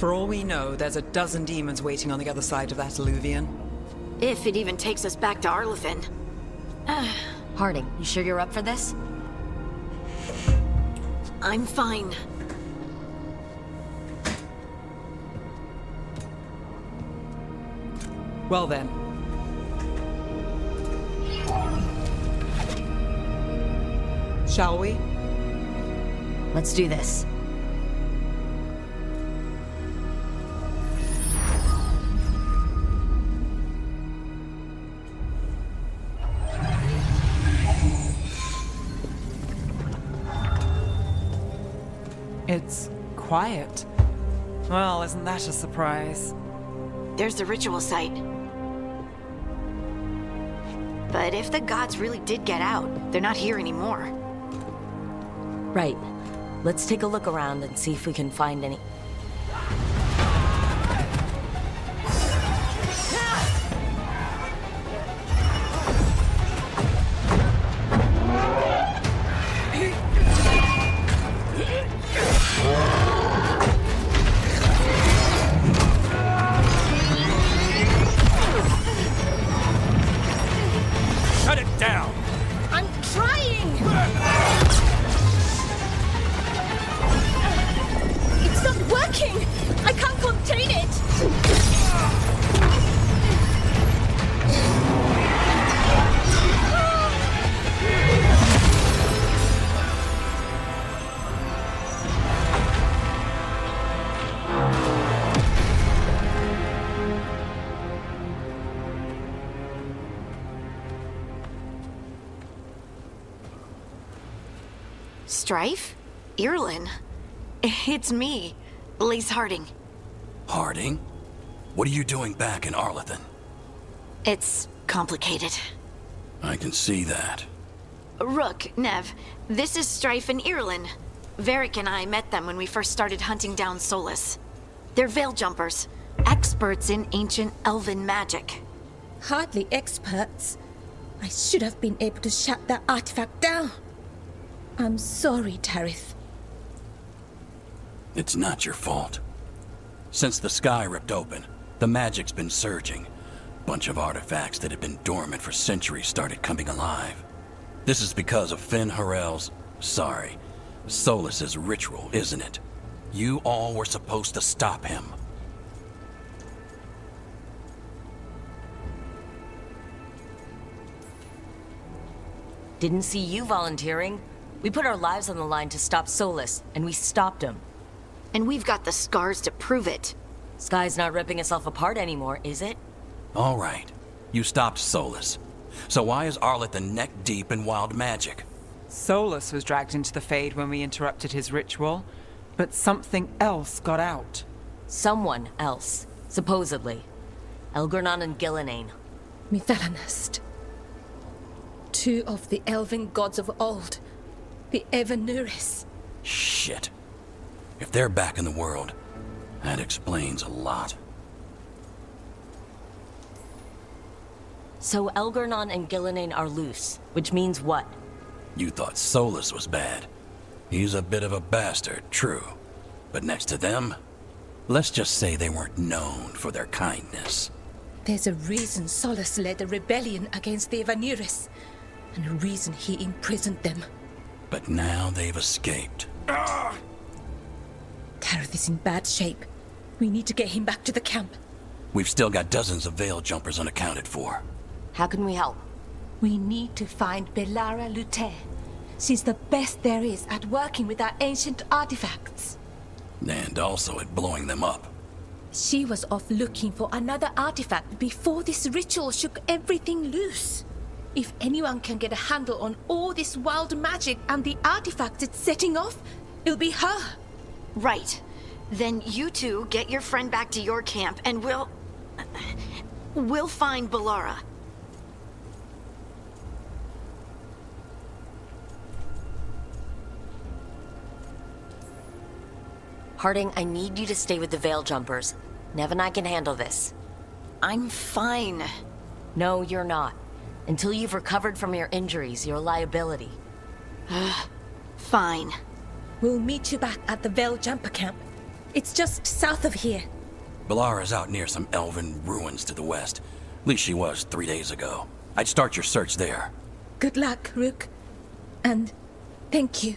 For all we know, there's a dozen demons waiting on the other side of that Illuvian. If it even takes us back to Arlethan. Harding, you sure you're up for this? I'm fine. Well then. Shall we? Let's do this. It's quiet. Well, isn't that a surprise? There's the ritual site. But if the gods really did get out, they're not here anymore. Right. Let's take a look around and see if we can find any... Shut it down! I'm trying! It's not working! I can't contain it! Strife? Irlin? It's me, Lace Harding. Harding? What are you doing back in Arlethan? It's complicated. I can see that. Rook, Nev, this is Strife and Irlin. Varric and I met them when we first started hunting down Solus. They're veil jumpers, experts in ancient elven magic. Hardly experts. I should have been able to shut that artifact down. I'm sorry, Tarith. It's not your fault. Since the sky ripped open, the magic's been surging. Bunch of artifacts that had been dormant for centuries started coming alive. This is because of Finn Harel's... Solus's ritual, isn't it? You all were supposed to stop him. Didn't see you volunteering. We put our lives on the line to stop Solus, and we stopped him. And we've got the scars to prove it. Sky's not ripping itself apart anymore, is it? All right. You stopped Solus. So why is Arlethan neck deep in wild magic? Solus was dragged into the Fade when we interrupted his ritual, but something else got out. Someone else, supposedly. Elgernon and Gillenane. Mithalanast. Two of the elven gods of old. The Evanuris. Shit. If they're back in the world, that explains a lot. So Elgernon and Gillenane are loose, which means what? You thought Solus was bad. He's a bit of a bastard, true. But next to them, let's just say they weren't known for their kindness. There's a reason Solus led a rebellion against the Evanuris, and a reason he imprisoned them. But now they've escaped. Tarith is in bad shape. We need to get him back to the camp. We've still got dozens of veil jumpers unaccounted for. How can we help? We need to find Belara Lute. She's the best there is at working with our ancient artifacts. And also at blowing them up. She was off looking for another artifact before this ritual shook everything loose. If anyone can get a handle on all this wild magic and the artifacts it's setting off, it'll be her. Right. Then you two get your friend back to your camp and we'll find Belara. Harding, I need you to stay with the Veil Jumpers. Nev and I can handle this. I'm fine. No, you're not. Until you've recovered from your injuries, you're a liability. Fine. We'll meet you back at the Veil Jumper camp. It's just south of here. Balara's out near some elven ruins to the west. At least she was 3 days ago. I'd start your search there. Good luck, Rook. And thank you.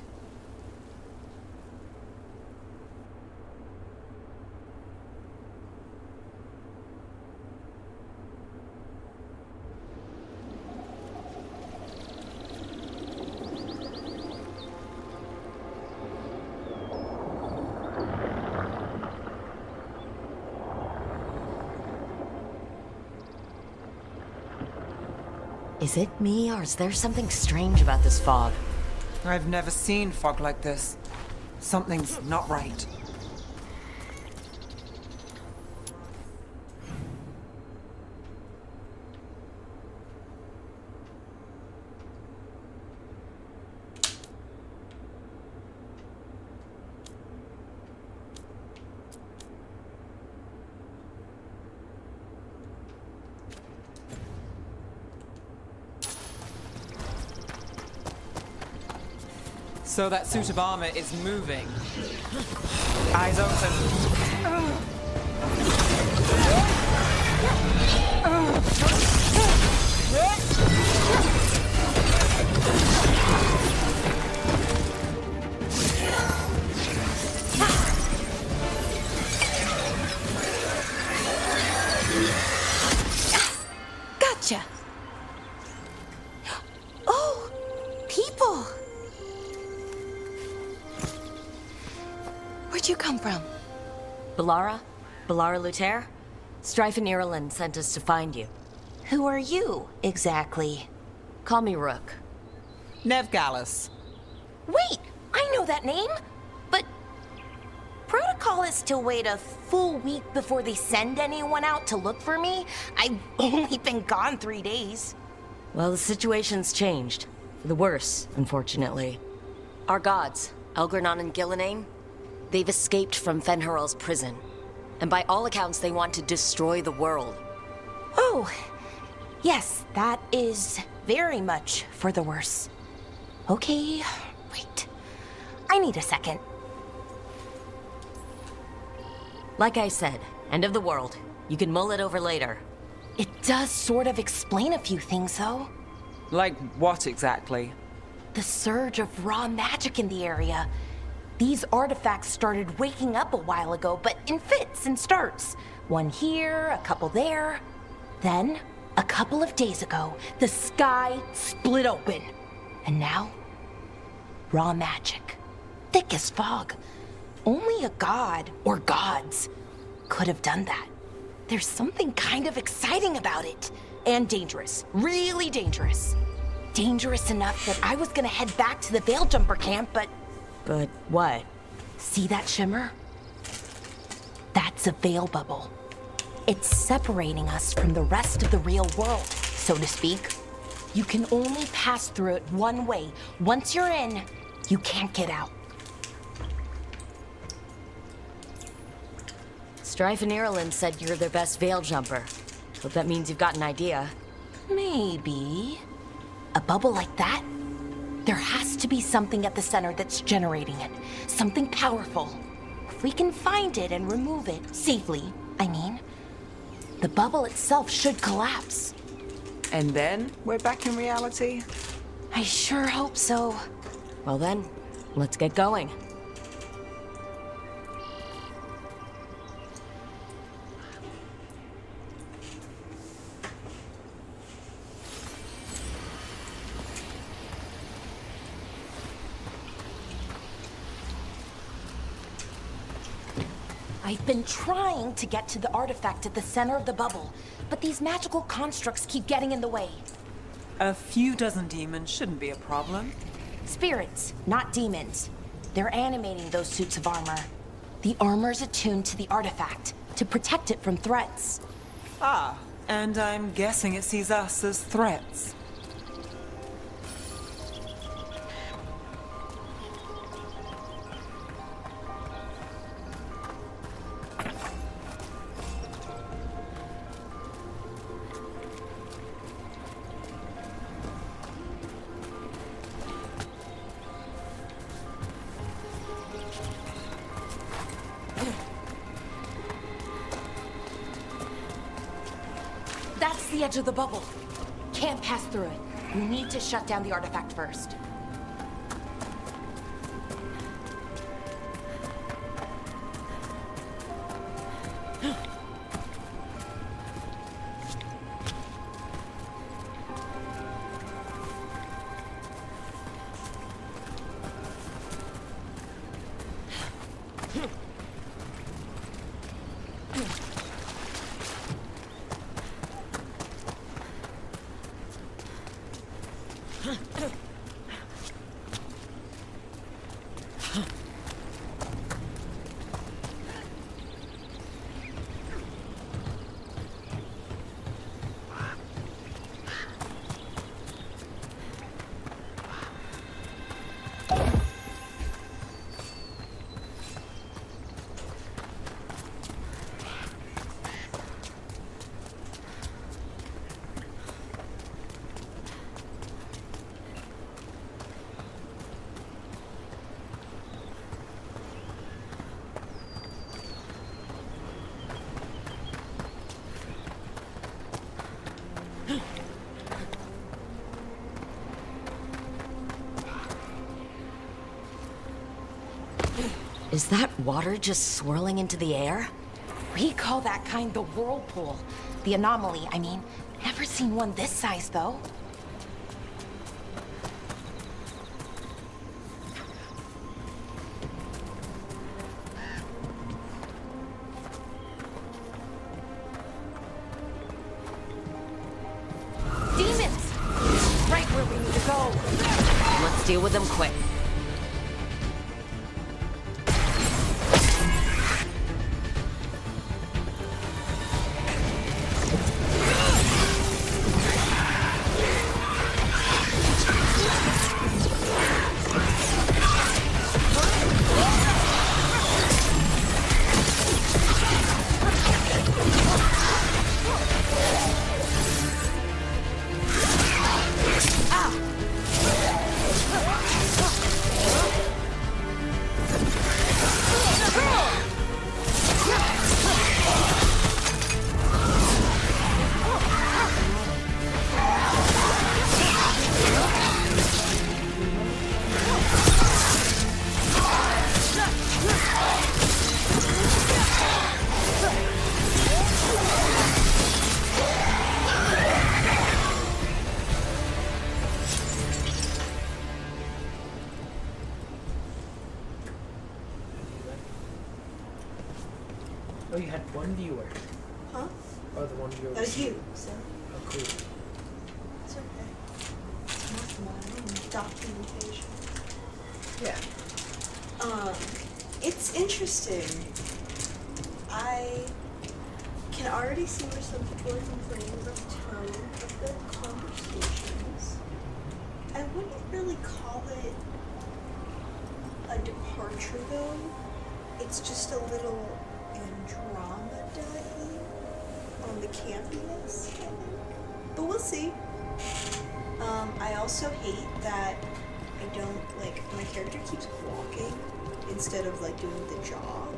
Is it me, or is there something strange about this fog? I've never seen fog like this. Something's not right. So that suit of armor is moving. Eyes open. Gotcha. Oh, people. Where'd you come from? Balara? Balara Luther? Strife and Ireland sent us to find you. Who are you, exactly? Call me Rook. Nevgalis. Wait, I know that name! But protocol is to wait a full week before they send anyone out to look for me? I've only been gone 3 days. Well, the situation's changed. For the worse, unfortunately. Our gods, Elgernon and Gillenane, they've escaped from Fenharal's prison. And by all accounts, they want to destroy the world. Oh, yes, that is very much for the worse. Okay, wait. I need a second. Like I said, end of the world. You can mull it over later. It does sort of explain a few things, though. Like what exactly? The surge of raw magic in the area. These artifacts started waking up a while ago, but in fits and starts. One here, a couple there. Then, a couple of days ago, the sky split open. And now, raw magic. Thick as fog. Only a god, or gods, could have done that. There's something kind of exciting about it. And dangerous. Really dangerous. Dangerous enough that I was gonna head back to the Veilgjumper camp, but... But what? See that shimmer? That's a veil bubble. It's separating us from the rest of the real world, so to speak. You can only pass through it one way. Once you're in, you can't get out. Strife and Ireland said you're their best veil jumper. Hope that means you've got an idea. Maybe. A bubble like that? There has to be something at the center that's generating it. Something powerful. If we can find it and remove it, safely, I mean, the bubble itself should collapse. And then we're back in reality? I sure hope so. Well then, let's get going. I've been trying to get to the artifact at the center of the bubble, but these magical constructs keep getting in the way. A few dozen demons shouldn't be a problem. Spirits, not demons. They're animating those suits of armor. The armor's attuned to the artifact, to protect it from threats. Ah, and I'm guessing it sees us as threats. That's the edge of the bubble. Can't pass through it. We need to shut down the artifact first. Is that water just swirling into the air? We call that kind the whirlpool. The anomaly, I mean. Never seen one this size, though. Demons! Right where we need to go. Let's deal with them quick. Oh, you had one viewer. Huh? Oh, the one viewer. That was you, so. Oh, cool. It's okay. It's not mine. Documentation. Yeah. It's interesting. I can already see where some people are complaining about the tone of the conversations. I wouldn't really call it a departure, though. It's just a little Andromeda-y on the campiness, I think. But we'll see. I also hate that I don't, like, my character keeps walking instead of, like, doing the jog.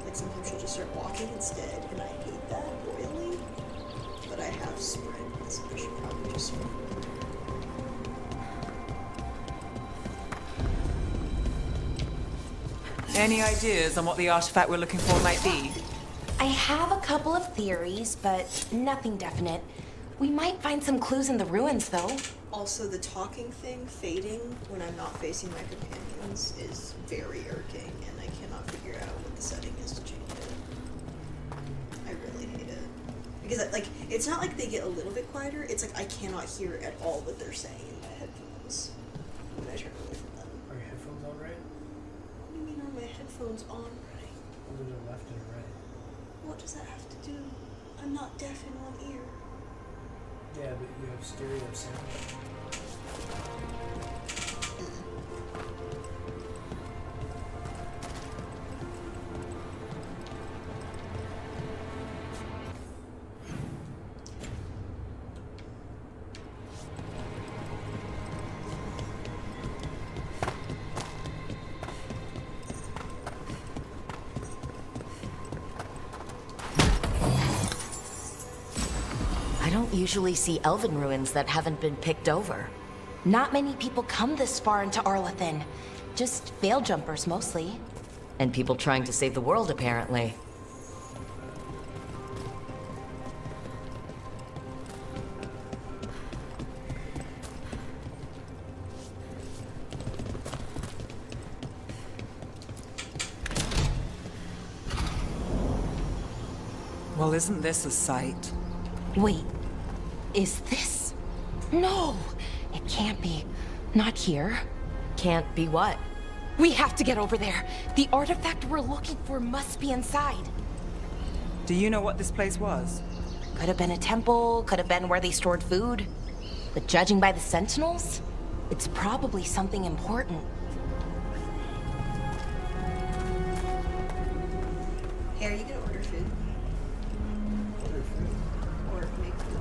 Like, sometimes she'll just start walking instead, and I hate that royally. But I have sprint, so I should probably just sprint. Any ideas on what the artifact we're looking for might be? I have a couple of theories, but nothing definite. We might find some clues in the ruins, though. Also, the talking thing fading when I'm not facing my companions is very irking, and I cannot figure out what the setting is to change it. I really hate it. Because, like, it's not like they get a little bit quieter, it's like I cannot hear at all what they're saying in my headphones when I turn away from them. Are your headphones on right? What do you mean are my headphones on right? Well, there's a left and a right. What does that have to do? I'm not deaf in one ear. Yeah, but you have stereo sound. don't usually see elven ruins that haven't been picked over. Not many people come this far into Arlathan. Just veil jumpers, mostly. And people trying to save the world, apparently. Well, isn't this a sight? Wait, is this? No, it can't be. Not here. Can't be what? We have to get over there. The artifact we're looking for must be inside. Do you know what this place was? Could have been a temple, could have been where they stored food. But judging by the sentinels, it's probably something important. Hey, are you gonna order food? Or make food?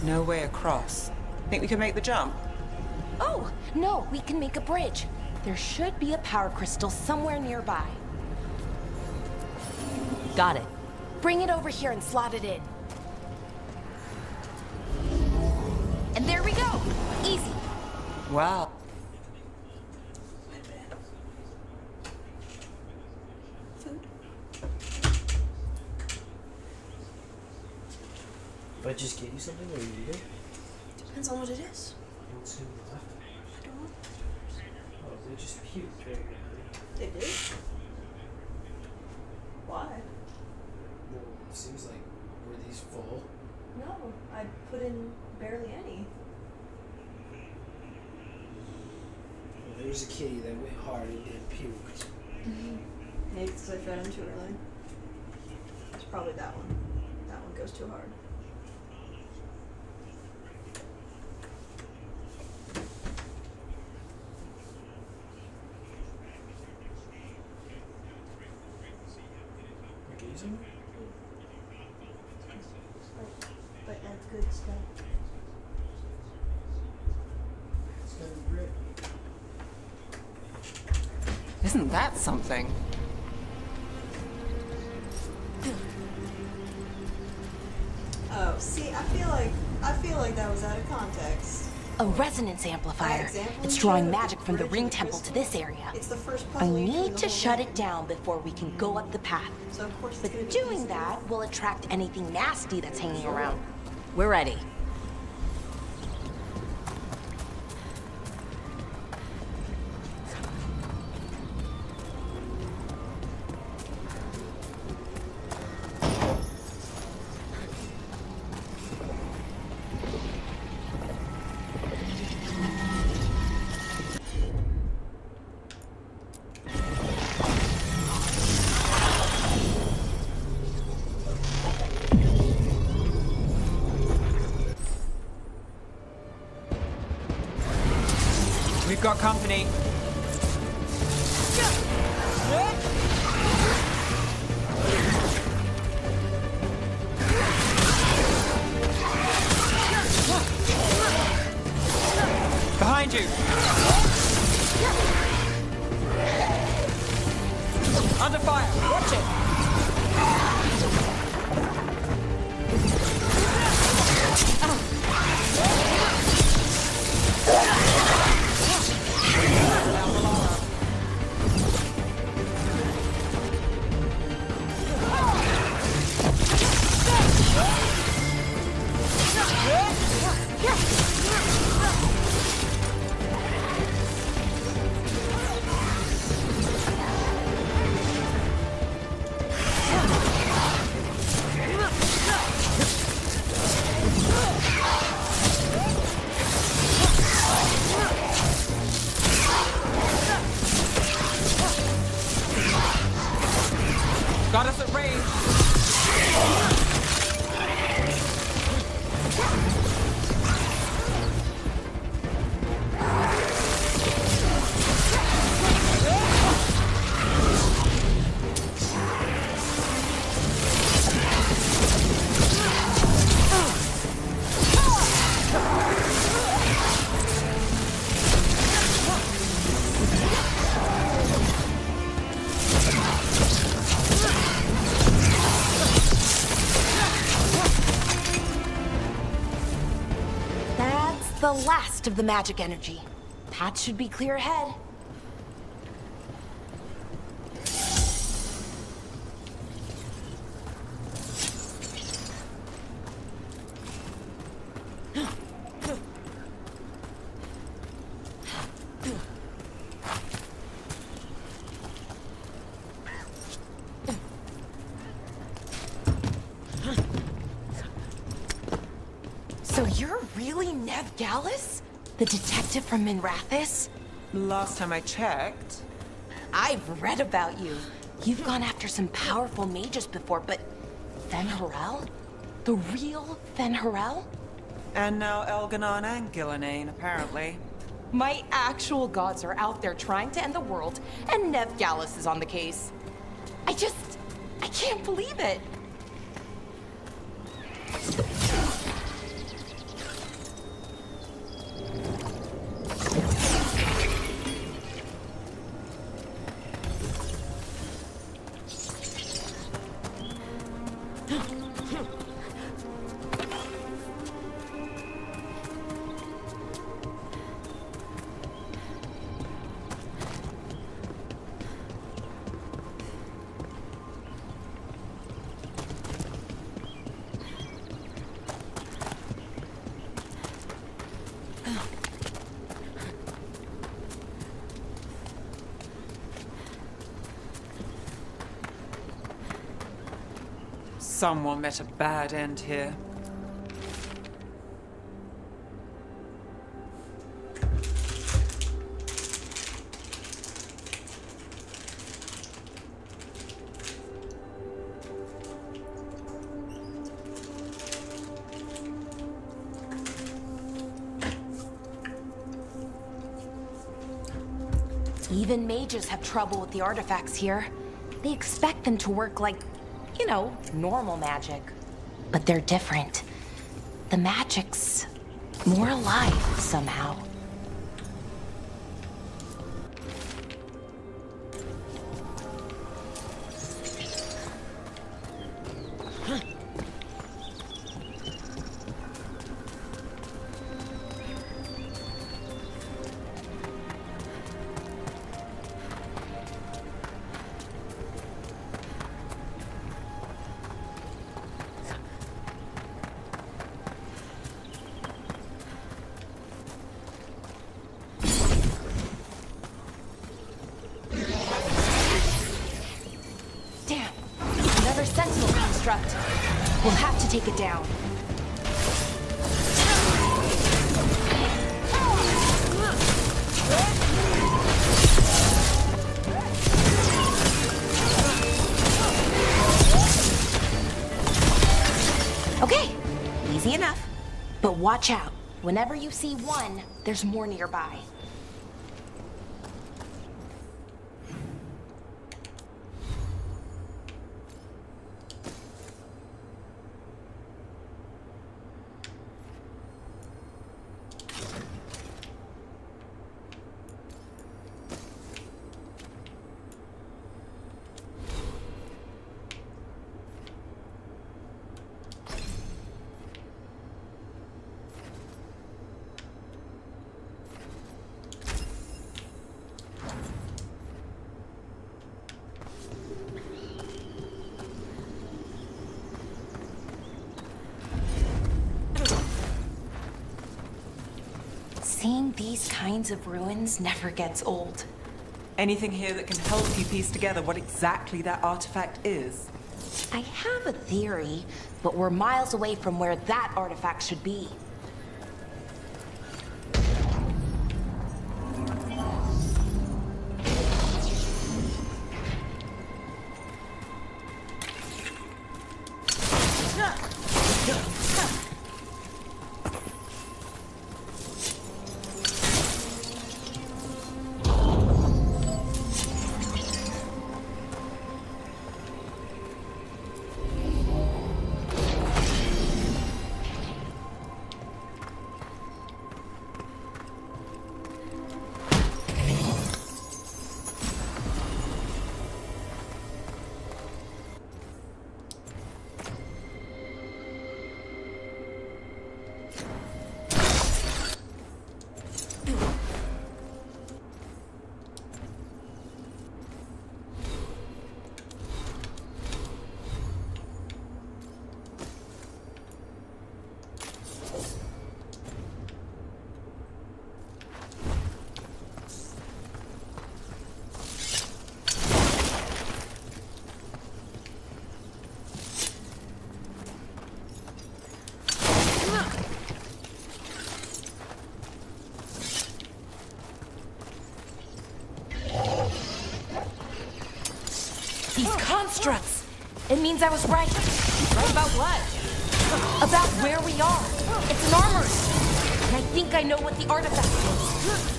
No way across. Think we can make the jump? Oh, no, we can make a bridge. There should be a power crystal somewhere nearby. Got it. Bring it over here and slot it in. And there we go. Easy. Wow. Food? If I just get you something, or you eat it? Depends on what it is. Don't say left. I don't know. Oh, they just puked right now. They did? Why? Well, it seems like, were these full? No, I put in barely any. Well, there was a kitty that went hard and then puked. Maybe because I fed him too early. It's probably that one. That one goes too hard. Gazing? But that's good stuff. It's got a grip. Isn't that something? Oh, see, I feel like that was out of context. A resonance amplifier. It's drawing magic from the ring temple to this area. It's the first I puzzle you do in need the to whole shut game. it down before we can go up the path. So of course it's But gonna be doing easy. that will attract anything nasty that's hanging around. We're ready. We've got company. Behind you. Under fire. Watch it. rest of the magic energy. Path should be clear ahead. So you're really Nev Gallus? The detective from Minrathis? Last time I checked. I've read about you. You've gone after some powerful mages before, but Fen Harel? The real Fen Harel? And now Elganon and Gillenane, apparently. My actual gods are out there trying to end the world, and Nev Gallus is on the case. I can't believe it. Someone met a bad end here. Even mages have trouble with the artifacts here. They expect them to work like, you know, normal magic. But they're different. The magic's more alive somehow. Sentinel construct. We'll have to take it down. Okay, easy enough. But watch out. Whenever you see one, there's more nearby. Seeing these kinds of ruins never gets old. Anything here that can help you piece together what exactly that artifact is? I have a theory, but we're miles away from where that artifact should be. constructs. It means I was right. Right about what? About where we are. It's an armory. And I think I know what the artifact is.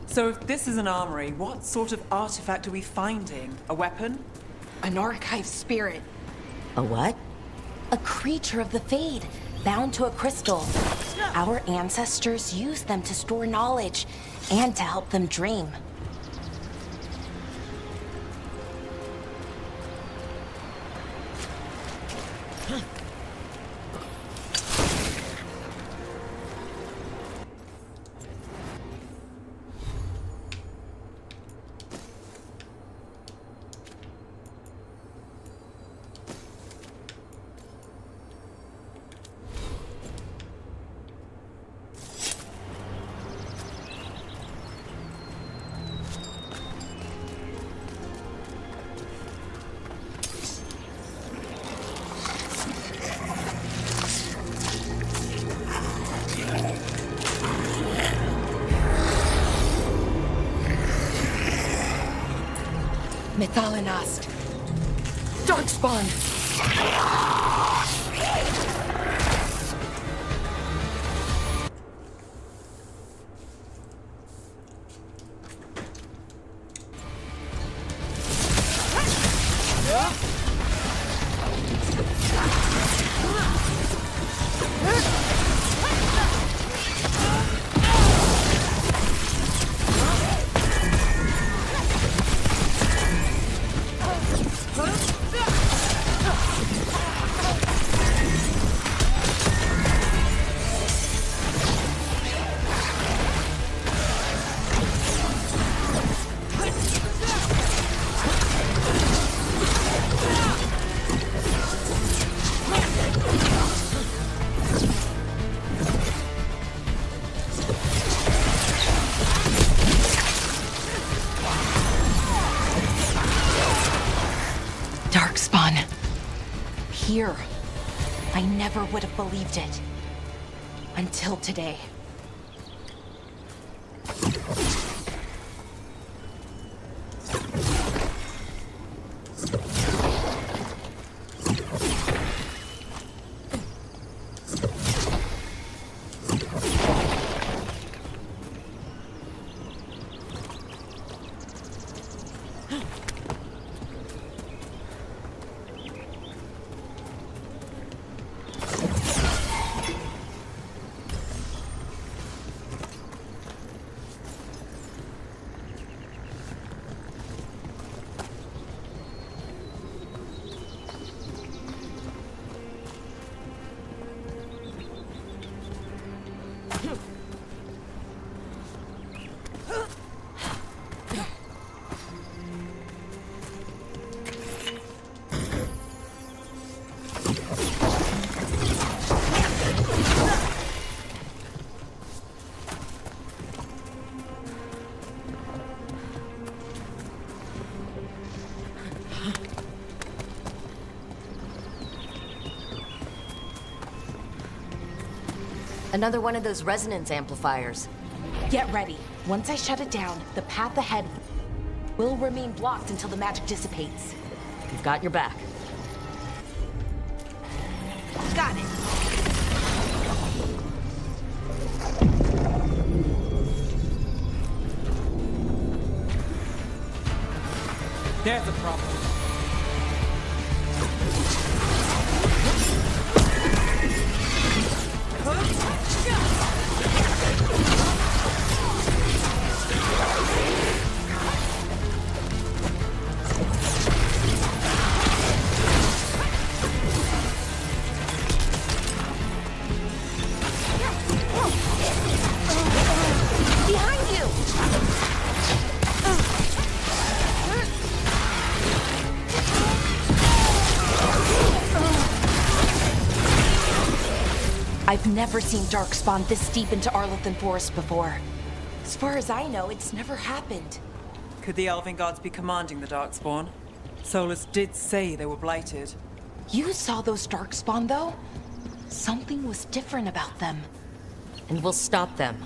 So if this is an armory, what sort of artifact are we finding? A weapon? An archive spirit. A what? A creature of the Fade, bound to a crystal. Our ancestors used them to store knowledge and to help them dream. Methalinast. Darkspawn. Darkspawn. Here. I never would have believed it. Until today. Another one of those resonance amplifiers. Get ready. Once I shut it down, the path ahead will remain blocked until the magic dissipates. You've got your back. Got it. There's a problem. Behind you! I've never seen Darkspawn this deep into Arlothan Forest before. As far as I know, it's never happened. Could the Elven gods be commanding the Darkspawn? Solus did say they were blighted. You saw those Darkspawn, though? Something was different about them. And we'll stop them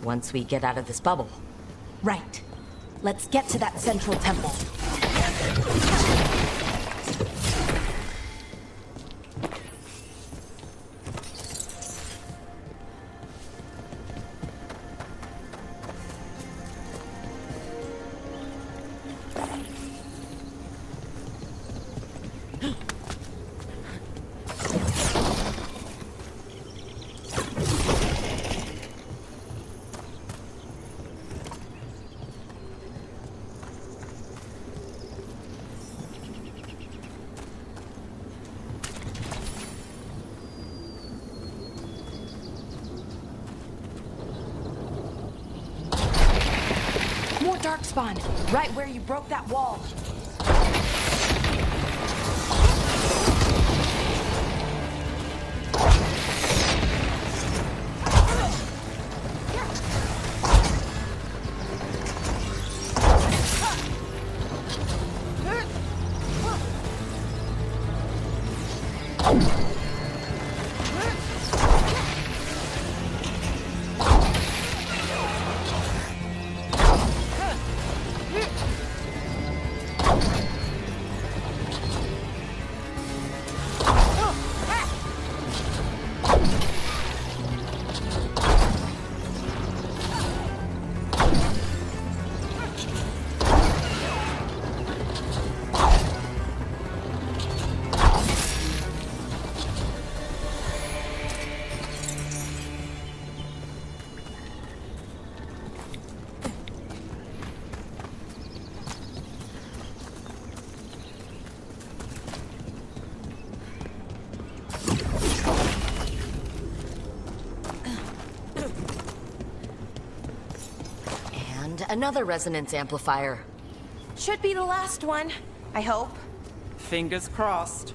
once we get out of this bubble. Right. Let's get to that central temple. More Darkspawn, right where you broke that wall. Another resonance amplifier. Should be the last one, I hope. Fingers crossed.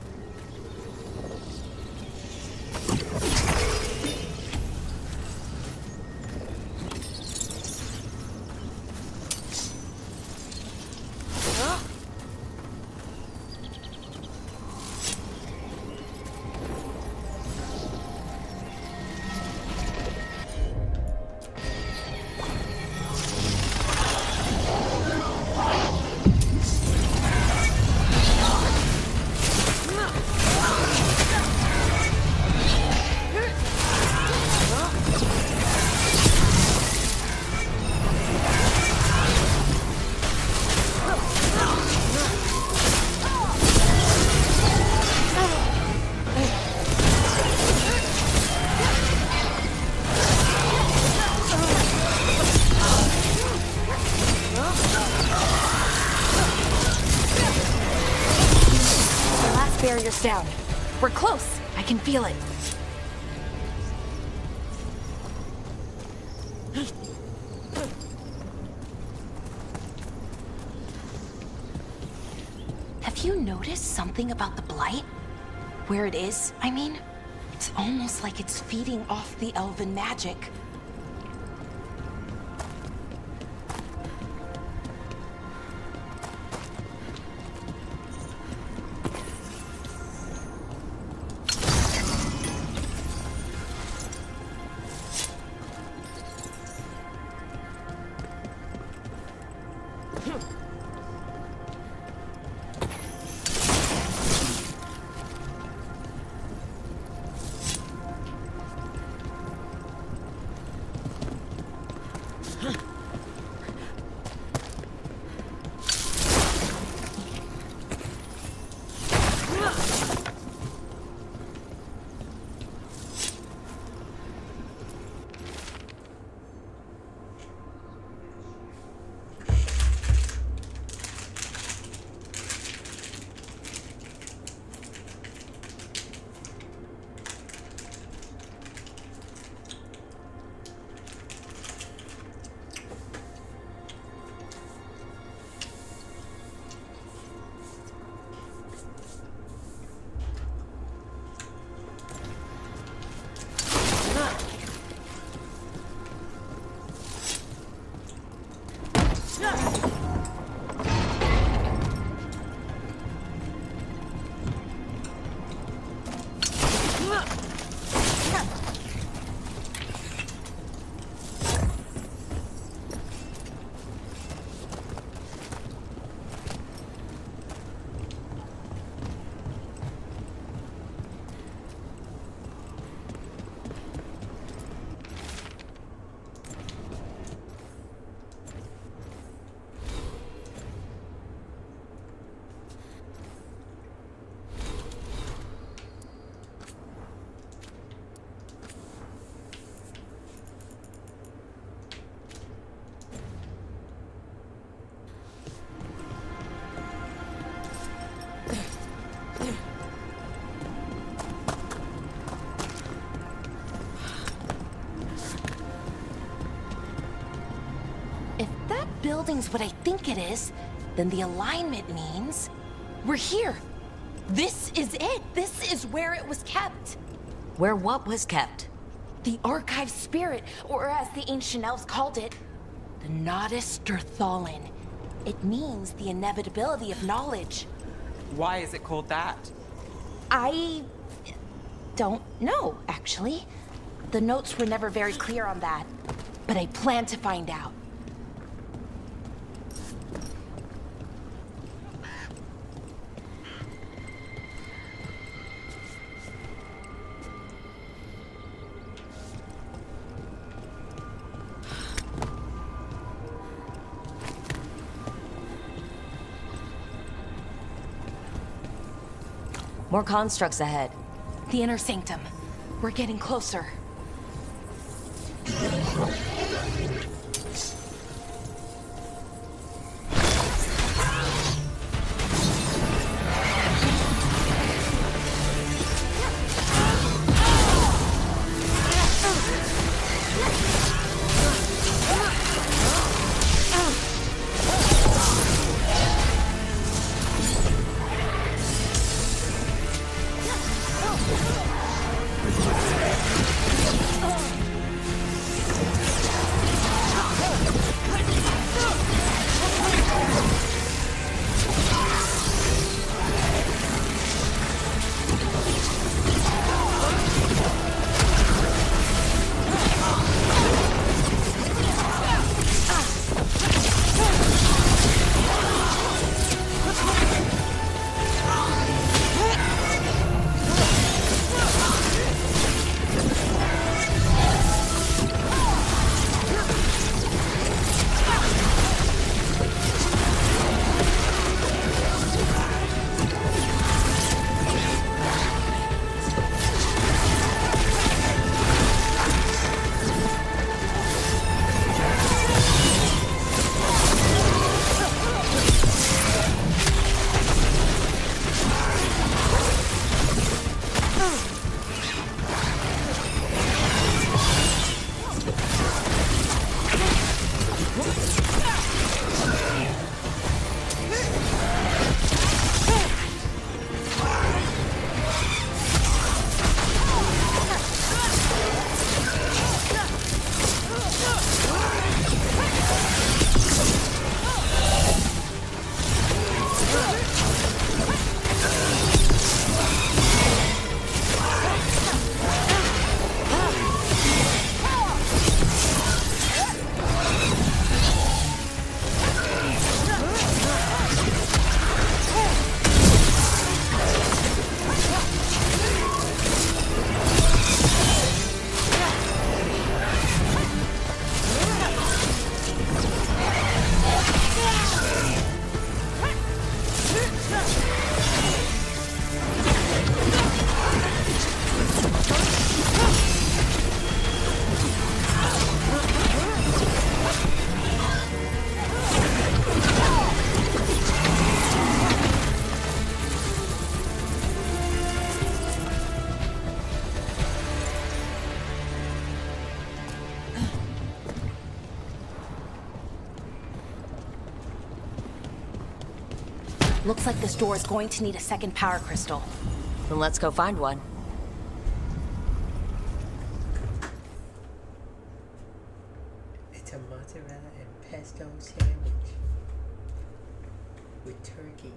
Barrier's down. We're close. I can feel it. Have you noticed something about the blight? Where it is, I mean? It's almost like it's feeding off the elven magic. building's what I think it is, then the alignment means we're here. This is it. This is where it was kept. Where what was kept? The archive spirit, or as the ancient elves called it, the Nodus Derthalin. It means the inevitability of knowledge. Why is it called that? I don't know, actually. The notes were never very clear on that, but I plan to find out. More constructs ahead. The inner sanctum. We're getting closer. Looks like this door is going to need a second power crystal. Then let's go find one. It's a mozzarella and pesto sandwich with turkey.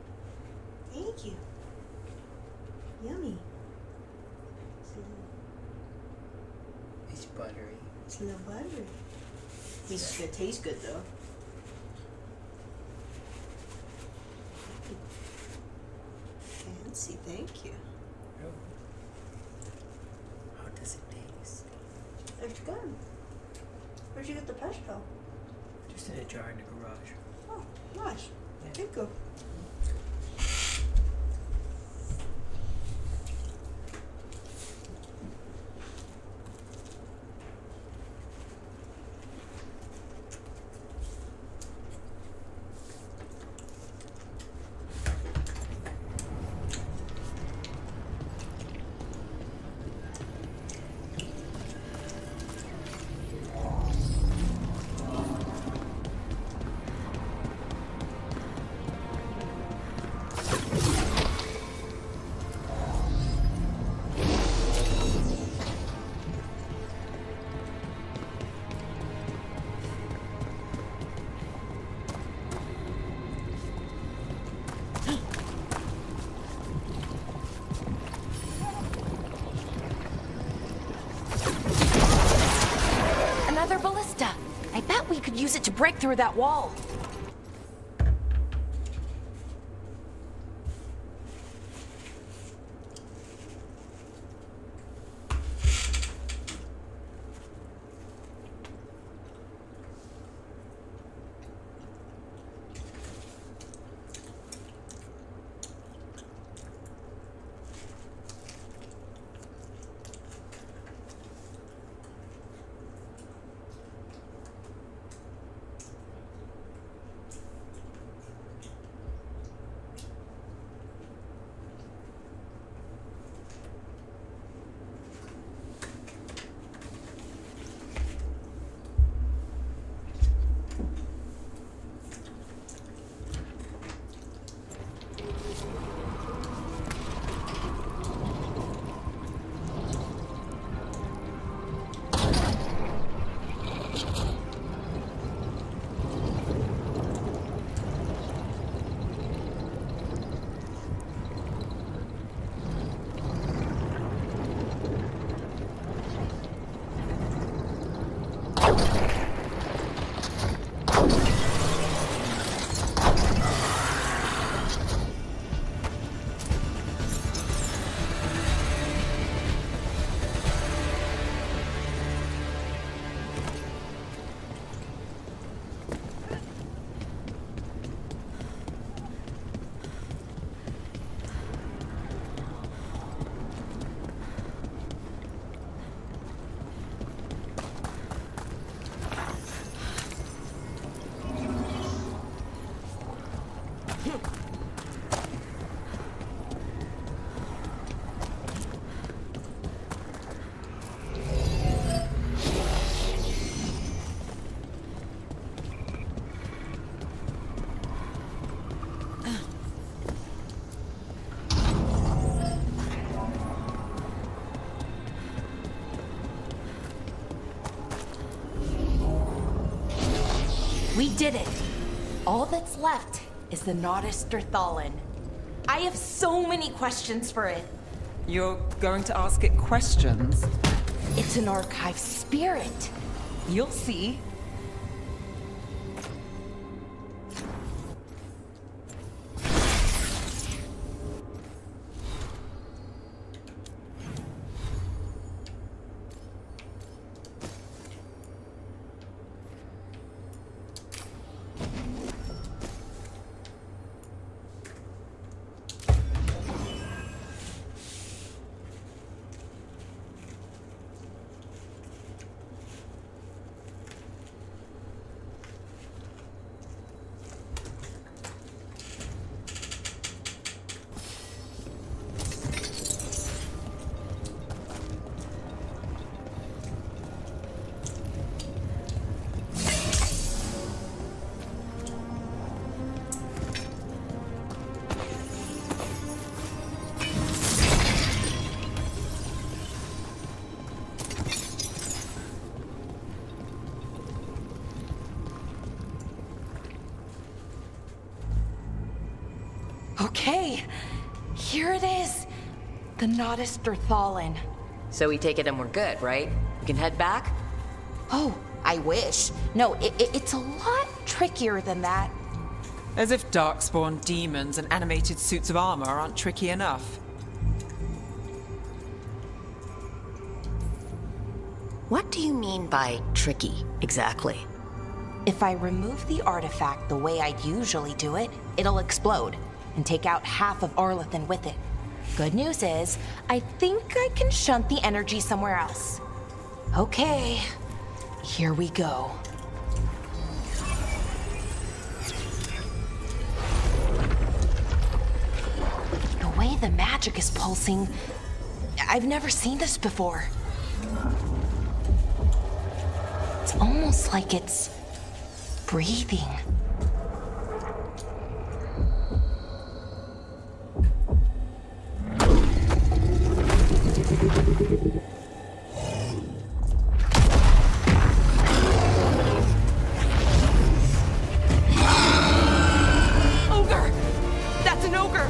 Thank you. Yummy. It's buttery. It's a little buttery. Means it's gonna taste good though. Fancy, thank you. Oh. How does it taste? It's good. Where'd you get the pesto? Just in a jar in the garage. Oh, nice. Yeah. Thank you. it to break through that wall. We did it. All that's left is the Nodus Thallen. I have so many questions for it. You're going to ask it questions? It's an archive spirit. You'll see. Okay, here it is. The Nodus Thallen. So we take it and we're good, right? We can head back? Oh, I wish. No, it's a lot trickier than that. As if darkspawn demons and animated suits of armor aren't tricky enough. What do you mean by tricky, exactly? If I remove the artifact the way I'd usually do it, it'll explode and take out half of Arlethan with it. Good news is, I think I can shunt the energy somewhere else. Okay, here we go. The way the magic is pulsing, I've never seen this before. It's almost like it's breathing. Ogre! That's an ogre!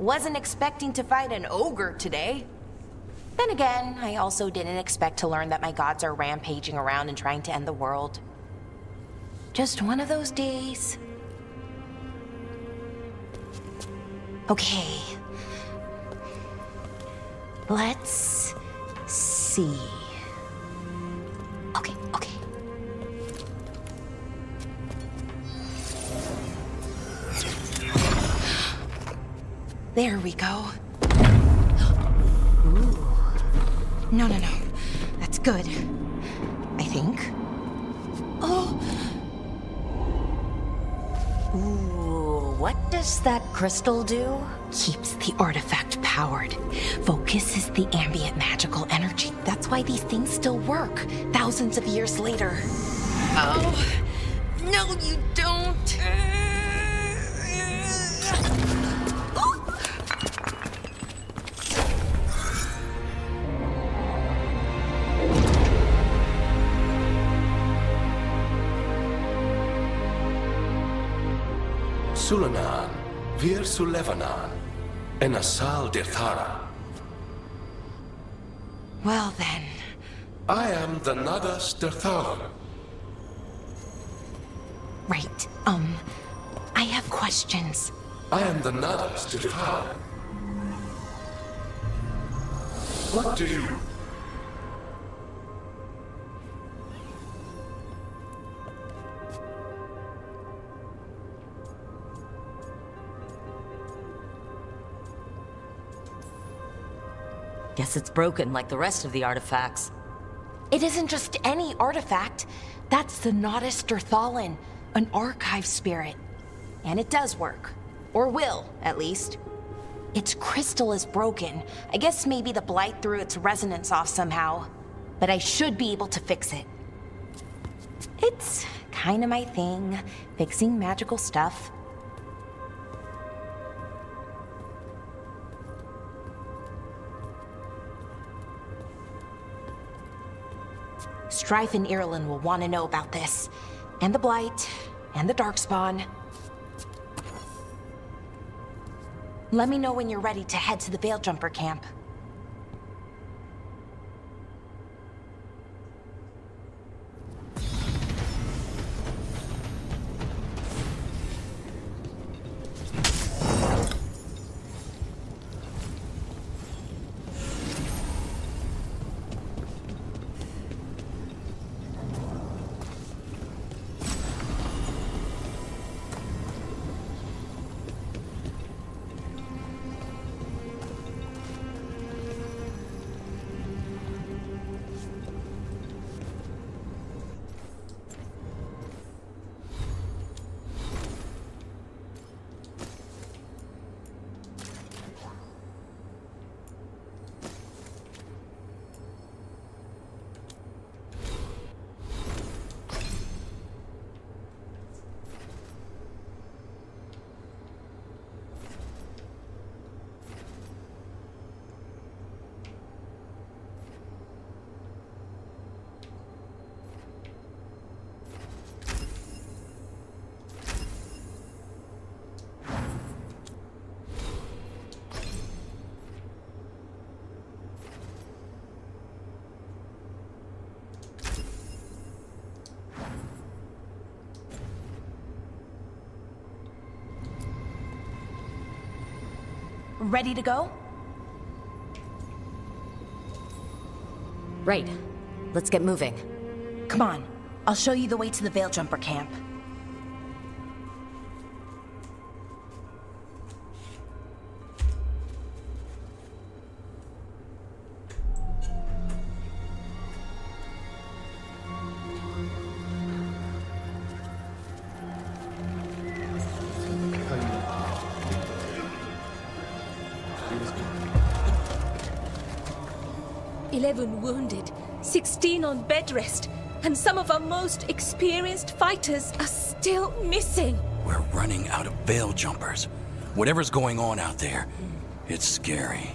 wasn't expecting to fight an ogre today. Then again, I also didn't expect to learn that my gods are rampaging around and trying to end the world. Just one of those days. Okay. Let's see. Okay. There we go. Ooh. No. That's good. I think. Oh. Ooh, what does that crystal do? Keeps the artifact powered. Focuses the ambient magical energy. That's why these things still work, thousands of years later. Oh. No, you don't. Sulanan, Vir Sulevanan, and Asal Dirthara. Well then. I am the Nagas Dirtharan. Right, I have questions. I am the Nagas Dirtharan. What do you... Guess it's broken like the rest of the artifacts. It isn't just any artifact. That's the Nagas Dirthalan, an archive spirit. And it does work. Or will, at least. Its crystal is broken. I guess maybe the blight threw its resonance off somehow. But I should be able to fix it. It's kinda my thing, fixing magical stuff. Strife and Irulan will want to know about this. And the Blight, and the Darkspawn. Let me know when you're ready to head to the Veil-Jumper camp. Ready to go? Right. Let's get moving. Come on. I'll show you the way to the Veil-Jumper camp. Wounded, 16 on bed rest, and some of our most experienced fighters are still missing. We're running out of Veil Jumpers. Whatever's going on out there, it's scary.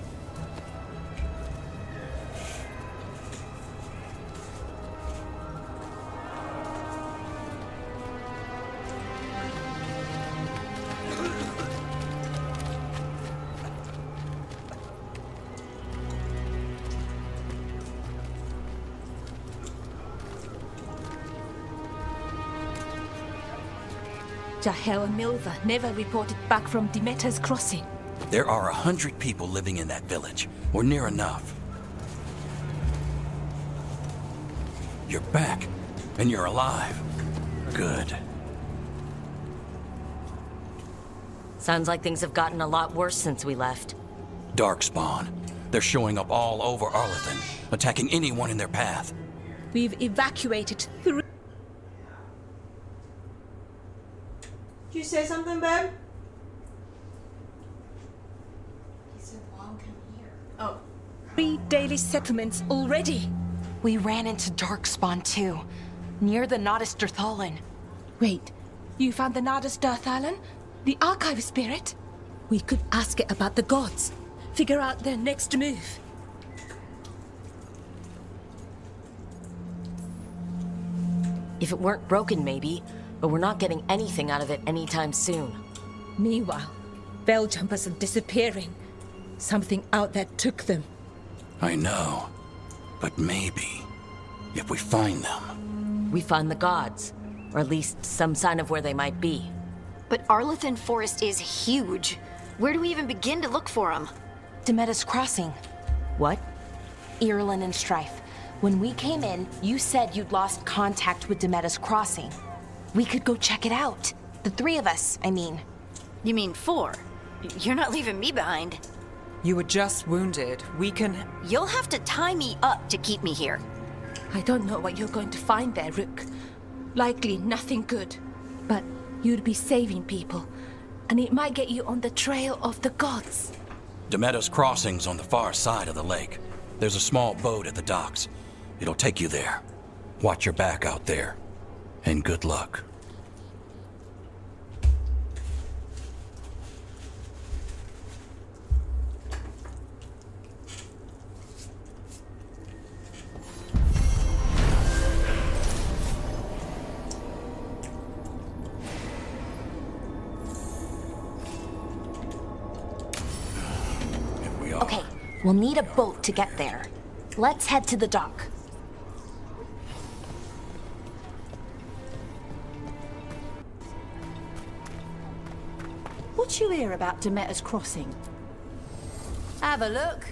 Jahel and Milva never reported back from Demeter's crossing. There are 100 people living in that village, or near enough. You're back, and you're alive. Good. Sounds like things have gotten a lot worse since we left. Darkspawn. They're showing up all over Arlethan, attacking anyone in their path. We've evacuated 3. Did you say something, babe? He said, "Mom, come here." Oh. 3 daily settlements already. We ran into Darkspawn too, near the Nodus Dirthalan. Wait, you found the Nodus Dirthalan? The archive spirit? We could ask it about the gods. Figure out their next move. If it weren't broken, maybe, but we're not getting anything out of it anytime soon. Meanwhile, bell jumpers are disappearing. Something out there took them. I know. But maybe, if we find them... We find the gods, or at least some sign of where they might be. But Arlethan Forest is huge. Where do we even begin to look for them? Demeter's Crossing. What? Irlin and Strife. When we came in, you said you'd lost contact with Demeter's Crossing. We could go check it out. The 3 of us, I mean. You mean 4? You're not leaving me behind. You were just wounded. We can... You'll have to tie me up to keep me here. I don't know what you're going to find there, Rook. Likely nothing good. But you'd be saving people, and it might get you on the trail of the gods. Demeter's Crossing's on the far side of the lake. There's a small boat at the docks. It'll take you there. Watch your back out there. And good luck. Okay, we'll need a boat to get there. Let's head to the dock. What you hear about Demeter's Crossing? Have a look.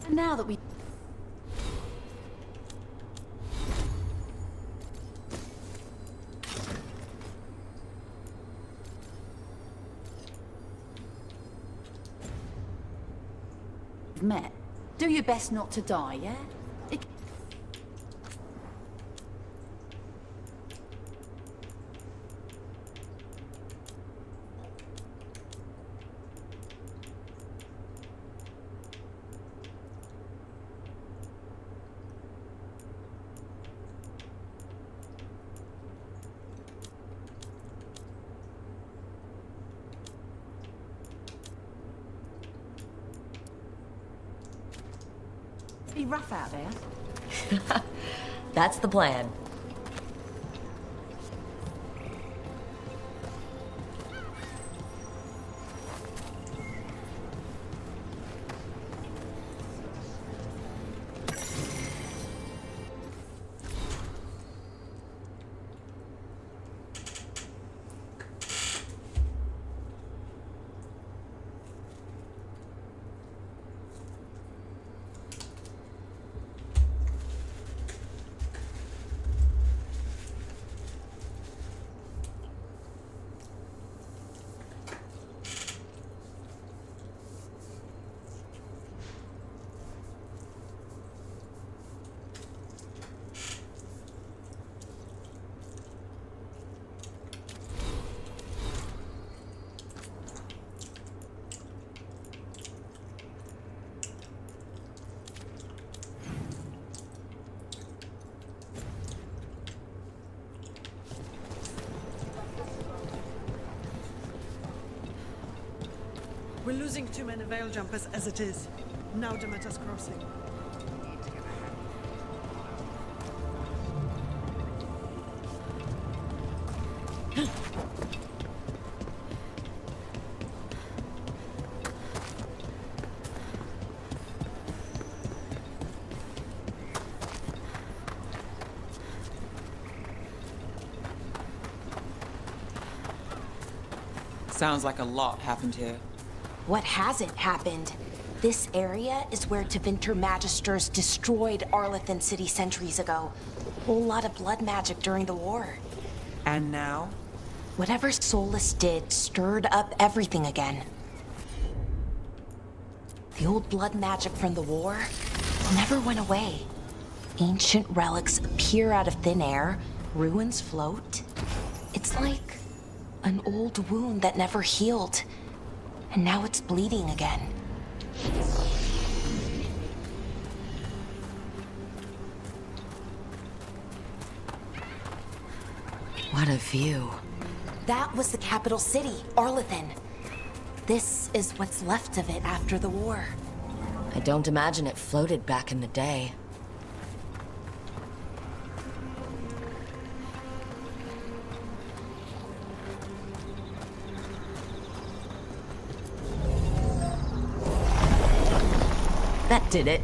And now that we... met, do your best not to die, yeah? Be rough out there. That's the plan. We're losing too many veil jumpers as it is. Now Demeter's crossing. Sounds like a lot happened here. What hasn't happened? This area is where Tevinter Magisters destroyed Arlethan City centuries ago. A whole lot of blood magic during the war. And now? Whatever Solus did stirred up everything again. The old blood magic from the war never went away. Ancient relics appear out of thin air, ruins float. It's like an old wound that never healed, and now it's bleeding again. What a view. That was the capital city, Arlethan. This is what's left of it after the war. I don't imagine it floated back in the day. That did it.